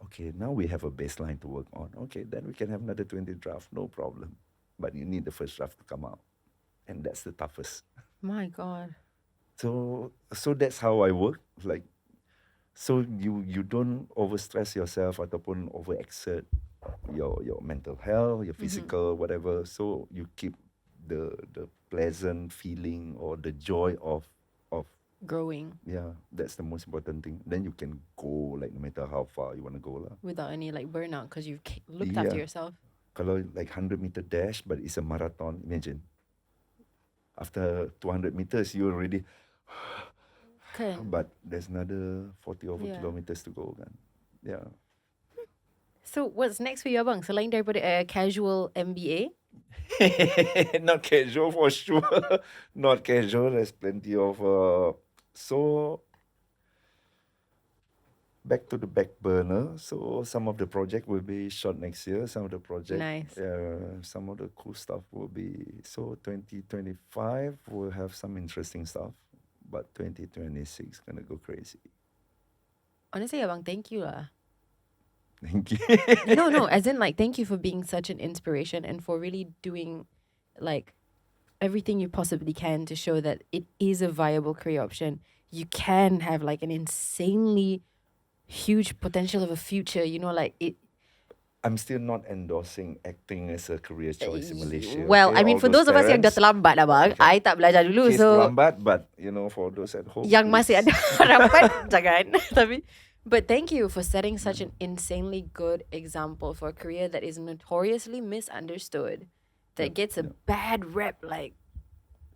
Okay, now we have a baseline to work on. Okay, then we can have another 20 draft, no problem. But you need the first draft to come out. And that's the toughest. My God. So that's how I work. Like So you don't overstress yourself ataupun overexert your mental health, your physical, whatever. So you keep the pleasant feeling or the joy of Growing that's the most important thing. Then you can go like no matter how far you want to go lah. without any like burnout because you've looked after Yeah. yourself. Kalau like 100-meter dash, but it's a marathon. Imagine after 200 meters, you already. Kan? But there's another 40 over Yeah. kilometers to go kan. Yeah. So what's next for you, abang? Selain daripada casual MBA, Not casual for sure. Not casual. There's plenty of so back to the back burner. So some of the project will be shot next year. Some of the project, Nice. some of the cool stuff will be. So 2025 will have some interesting stuff, but 2026 gonna go crazy. honestly, abang, thank you lah. Thank you. No, as in like thank you for being such an inspiration and for really doing like everything you possibly can to show that it is a viable career option. You can have like an insanely huge potential of a future, you know, like it. I'm still not endorsing acting as a career choice in Malaysia. Well, okay? I mean, All for those of us yang dah parents, terlambat abang, I tak belajar dulu, She's so terlambat, but for those at home, yang masih please. ada harapan jangan. Tapi but thank you for setting such an insanely good example for a career that is notoriously misunderstood, that gets a bad rep like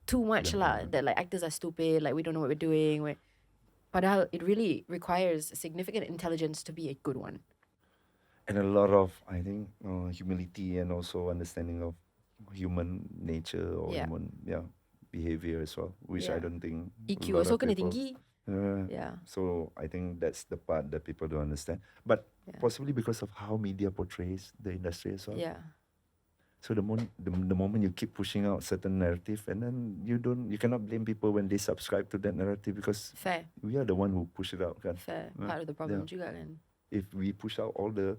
too much lah, that like actors are stupid, like we don't know what we're doing. Padahal it really requires significant intelligence to be a good one. And a lot of, I think, humility and also understanding of human nature or human behavior as well, which I Yeah. don't think a EQ lot also of kena people- tinggi. Yeah. So I think that's the part that people don't understand. But possibly because of how media portrays the industry as well. Yeah. So the moment you keep pushing out certain narrative, and then you cannot blame people when they subscribe to that narrative, because Fair. we are the one who push it out kan. Fair. Part of the problem juga kan. If we push out all the,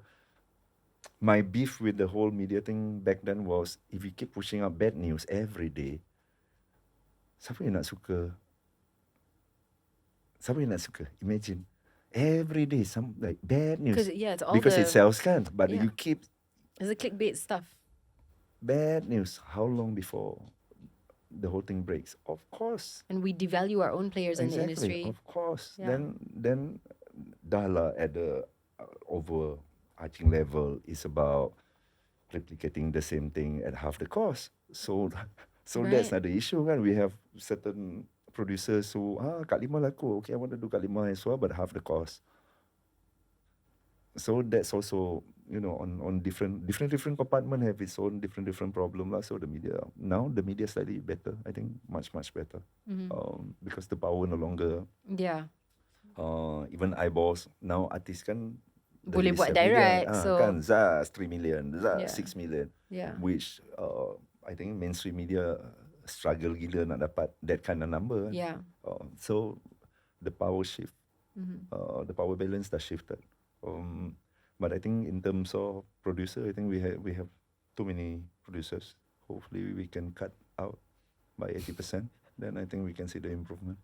my beef with the whole media thing back then was, if you keep pushing out bad news every day, siapa yang nak suka? Siapa yang nak suka? Imagine every day some like bad news. It's all Because it sells kan. But Yeah. you keep It's the clickbait stuff. bad news. How long before the whole thing breaks? Of course. And we devalue our own players in the industry. Of course. Yeah. Then dah lah at the overarching level is about replicating the same thing at half the cost. So that's Right. not the issue kan. We have certain producers who Kak Lima laku. Okay, I want to do Kak Lima as well, but half the cost. So that's also, on different compartment have its own different problem lah. So the media slightly better. I think much better. Because the power no longer. Yeah. Even eyeballs now, artis kan Boleh dari buat 7 million, direct, so- kan Zaz 3 million, Zaz Yeah. 6 million, Yeah. which I think mainstream media struggle gila nak dapat that kind of number. Yeah. So the power shift, the power balance dah shifted. But I think in terms of producer, I think we have too many producers. Hopefully we can cut out by 80%. Then I think we can see the improvement.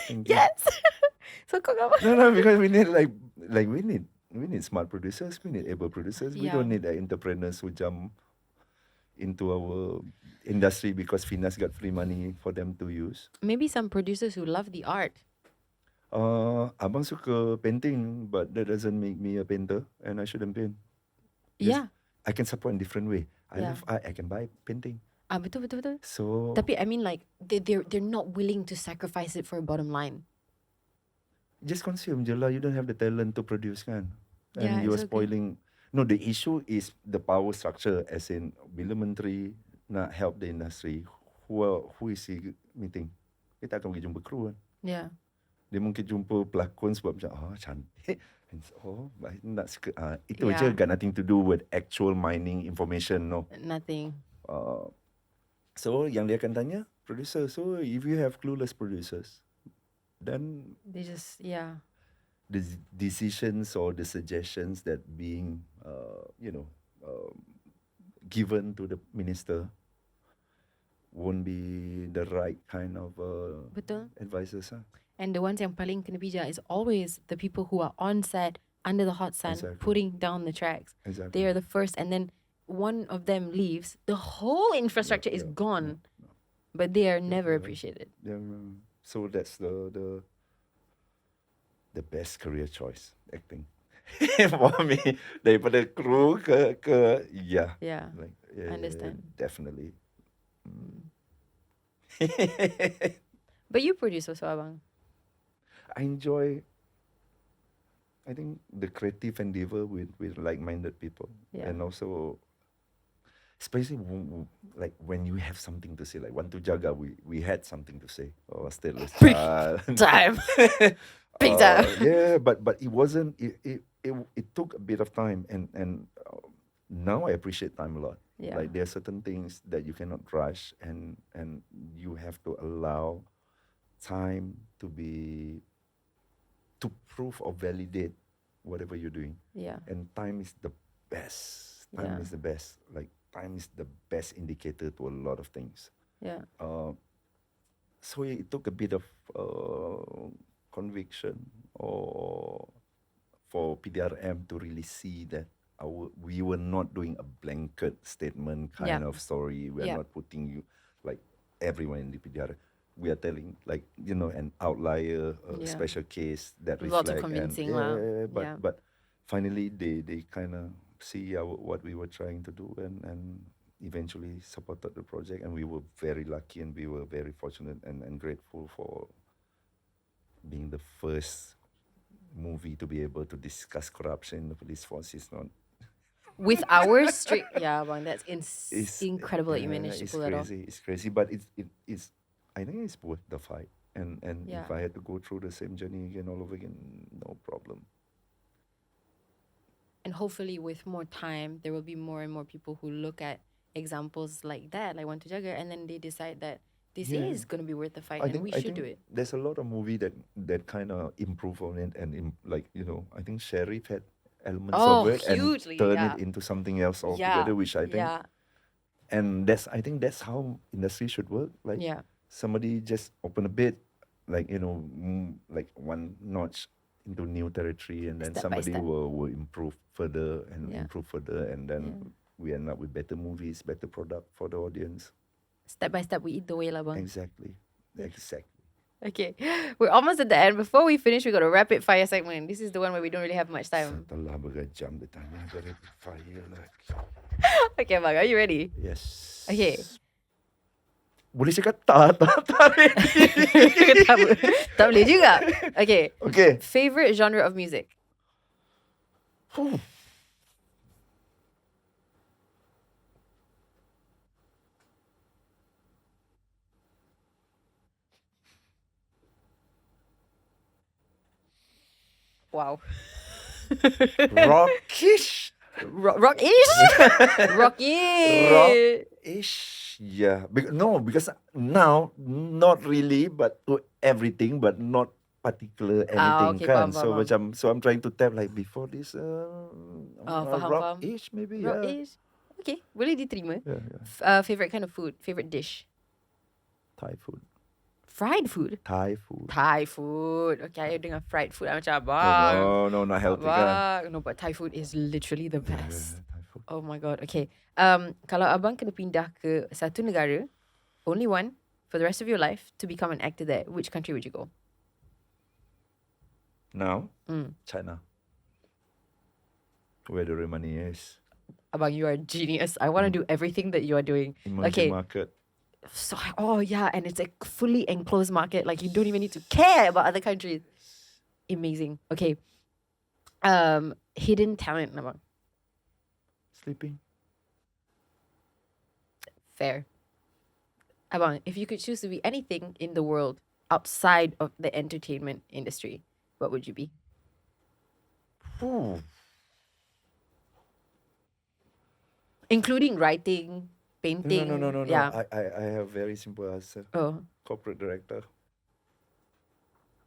Thank you. Yes. So kau apa? No, because we need we need smart producers, we need able producers. We Yeah. don't need entrepreneurs who jump into our industry because Finas got free money for them to use. Maybe some producers who love the art. Abang suka painting, but that doesn't make me a painter, and I shouldn't paint. Just- Yeah. I can support in different way. I Yeah. love art. I can buy painting. Betul. So Tapi I mean like they're not willing to sacrifice it for a bottom line. just consume je lah. You don't have the talent to produce kan. And Yeah, you're it's okay. spoiling. No, the issue is the power structure, as in bila menteri nak help the industry, who is he meeting? Dia tak akan pergi jumpa kru kan. Yeah. Dia mungkin jumpa pelakon sebab macam cantik. Baik, nak suka. Itu Yeah. je, got nothing to do with actual mining information, no. Nothing. So yang dia akan tanya producer. So if you have clueless producers, then They just the decisions or the suggestions that being given to the minister won't be the right kind of Betul. advisors. And the ones yang paling kena bijak is always the people who are on set under the hot sun, Exactly. putting down the tracks. Exactly. They are the first, and then one of them leaves, the whole infrastructure is gone, but they are never appreciated. Yeah, so that's the best career choice, acting. For me, daripada kru ke Yeah, like understand. definitely. But you produce also, abang. I enjoy, I think, the creative endeavor with like-minded people, Yeah. and also, especially like when you have something to say, like 𝙁𝙃𝙄𝙎, we had something to say. Oh, stateless Big child. time. Big time. Yeah, but it wasn't. It took a bit of time, and now I appreciate time a lot. Yeah. Like there are certain things that you cannot rush, and you have to allow time to prove or validate whatever you're doing. Yeah. And time is the best. Time Yeah. is the best. Like time is the best indicator to a lot of things. Yeah. So it took a bit of conviction or for PDRM to really see that we were not doing a blanket statement kind of story. We are not putting you like everyone in the PDRM. We are telling like an outlier, a special case that Lots of reflect convincing but finally they kind of see what we were trying to do and eventually supported the project, and we were very lucky and we were very fortunate and grateful for being the first movie to be able to discuss corruption in the police force. It's not With our strict, bang, that's incredible that you managed to it's pull that off. crazy. It's crazy, but it's I think it's worth the fight. And Yeah. if I had to go through the same journey again all over again, no problem. And hopefully with more time, there will be more and more people who look at examples like that, like 𝙁𝙃𝙄𝙎, and then they decide that this is going to be worth the fight and we should do it. There's a lot of movie that kind of improve on it and I think Sheriff had elements of it hugely, and turn it into something else altogether, which I think, and I think that's how industry should work. Like somebody just open a bit, like like one notch into new territory, and then Step by somebody step. will improve further and improve further, and then we end up with better movies, better product for the audience. Step by step, we eat the way lah, bang. Exactly. Okay, we're almost at the end. Before we finish, we got a rapid fire segment. This is the one where we don't really have much time. Setelah berjam ditanya ada rapid fire lagi. Okay, bang, are you ready? Yes. Okay. Boleh cakap tak ready. Tak boleh juga. Okay. Okay. Favorite genre of music? Wow. Rockish. Rock-ish? Rocky. Rockish. Yeah. Because now not really, but to everything, but not particular anything okay, kan. faham. So I'm trying to tap like before this Faham. rockish maybe. Yeah. Rock-ish. Okay, boleh diterima. Yeah. Favorite kind of food? Favorite dish? Thai food. Fried food? Thai food. Thai food. Okay, I dengar fried food. I'm macam abang. No, not healthy kan. Abang. No, but Thai food is literally the best. Thai food. Oh my god. Okay. Kalau abang kena pindah ke satu negara, only one, for the rest of your life, to become an actor there, which country would you go? Now, China. Where the real money is. Abang, you are a genius. I want to do everything that you are doing. Emerging market. So, and it's a fully enclosed market. Like, you don't even need to care about other countries. Amazing. Okay. Hidden talent, abang. Sleeping. Fair. Abang, if you could choose to be anything in the world outside of the entertainment industry, what would you be? Including writing, painting. No. Yeah. I have very simple answer. Oh. Corporate director.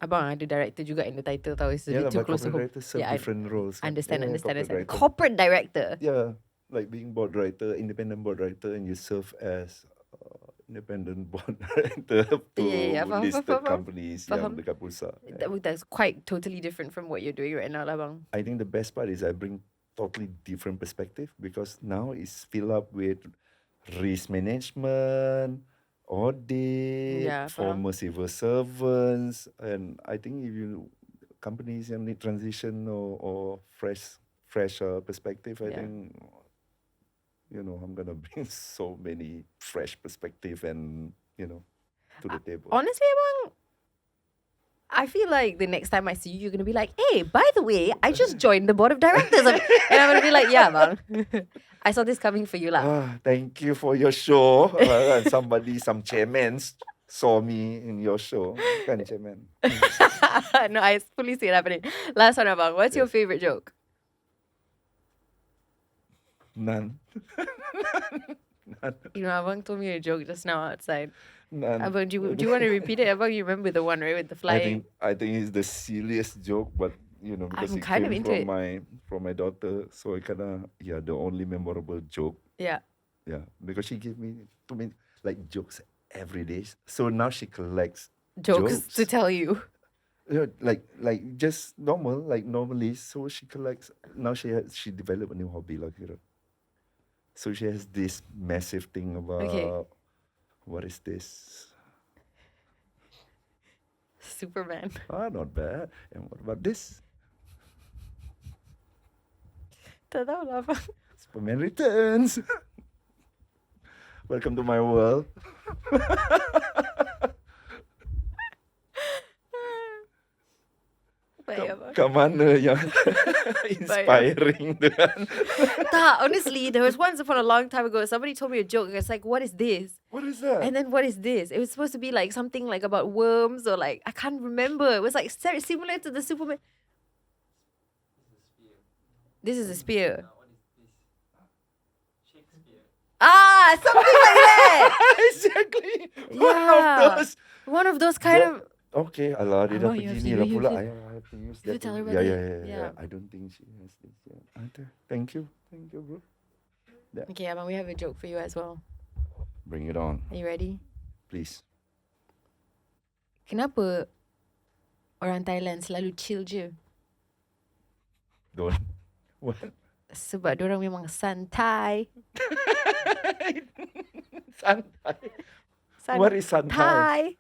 Abang ada director juga in the title tau. It's a bit too but close to corporate home. director serve different roles. kan. Understand. Corporate director. Corporate director. Yeah, like being board director, independent board director, and you serve as independent bond director to Faham, listed faham. companies yang Faham. dekat bursa. That's quite totally different from what you're doing right now lah bang. I think the best part is I bring totally different perspective because now it's filled up with risk management, audit, Yeah, faham. former civil servants, and I think if you companies yang need transition or fresh perspective, I Yeah. think I'm gonna bring so many fresh perspective and to the table. Honestly, abang, I feel like the next time I see you, you're gonna be like, "Hey, by the way, I just joined the board of directors," and I'm gonna be like, "Yeah, bang, I saw this coming for you lah." Thank you for your show. Some chairmen saw me in your show. Kan chairman? No, I fully see it happening. Last one, abang. What's your favorite joke? None. You know, abang told me a joke just now outside. None. Abang, do you want to repeat it? Abang, you remember the one, right, with the flying? I think it's the silliest joke, but because I'm it kind of came into from my daughter, so it kinda the only memorable joke. Yeah. Yeah, because she gave me like jokes every day. So now she collects Jokes to tell you. like just normally. So she collects. Now she developed a new hobby like her. So she has this massive thing about what is this? Superman. Not bad. And what about this? Tak tahu lah, abang. Superman Returns. Welcome to my world. Baik, abang. Kat mana yang inspiring tu kan? Tak, honestly, there was once upon a long time ago, somebody told me a joke. It's like, what is this? What is that? And then what is this? It was supposed to be like something like about worms or like, I can't remember. It was like similar to the Superman. This is a spear. Something like that. Exactly. Yeah. One of those kind of. Okay, alah, dia dah Abang, you pergi have ni to- lah you pula. have to- I have to use you have that. to tell her too. about Yeah, it. yeah. Yeah. I don't think she has this. Yeah. Thank you, bro. Okay, Abang, we have a joke for you as well. Bring it on, Are you ready? please. Kenapa orang Thailand selalu chill je? Don't. What? Sebab diorang memang santai. Santai. What is santai?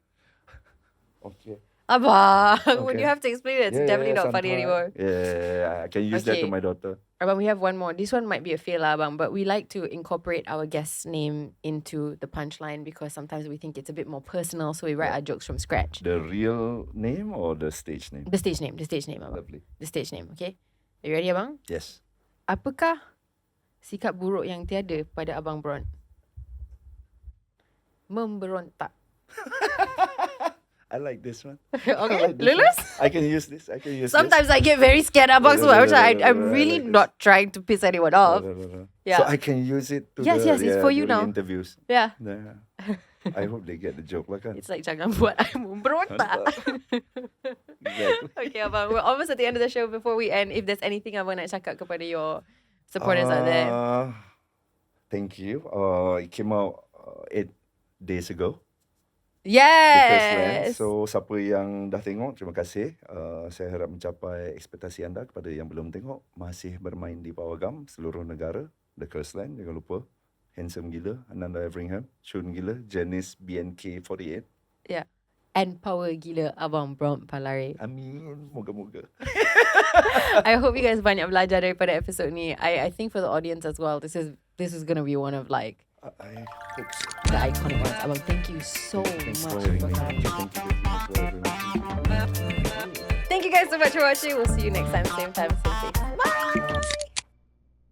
Okay. Abang, when Okay. you have to explain it, it's definitely not funny santai. anymore. Yeah, I can use that to Okay. my daughter. Abang, we have one more. This one might be a fail, Abang, but we like to incorporate our guest's name into the punchline because sometimes we think it's a bit more personal, so we write our jokes from scratch. The real name or the stage name? The stage name, Abang. Lovely. The stage name, okay? Are you ready, Abang? Yes. Apakah sikap buruk yang tiada pada Abang Bront? Memberontak. I like this one. Okay, like this lulus? I can use this. Sometimes I get very scared, Abang, so I'm I really like this. not trying to piss anyone off. No. Yeah. So I can use it to Yes, it's for you during now. interviews. Yeah. Yeah. I hope they get the joke lah kan. It's like, jangan buat I memberontak. Exactly. Okay, Abang, we're almost at the end of the show. Before we end, if there's anything Abang nak cakap kepada your supporters out there. Thank you. It came out 8 days ago. The first land. Yes! So siapa yang dah tengok, terima kasih. Saya harap mencapai ekspektasi anda. Kepada yang belum tengok, masih bermain di Pawagam, seluruh negara. The Curse Land, jangan lupa. Handsome gila, Ananda Everingham. Cun gila, Janice BNK48. Yeah. And power gila Abang Bront Palarae. Amin, moga-moga. I hope you guys banyak belajar daripada episode ni. I think for the audience as well, this is gonna be one of like I hope so. the iconic ones. Abang, thank you so Thanks for much having for me. coming. Thank you for having me. Thank you guys so much for watching. We'll see you next time, same time, same place. Bye!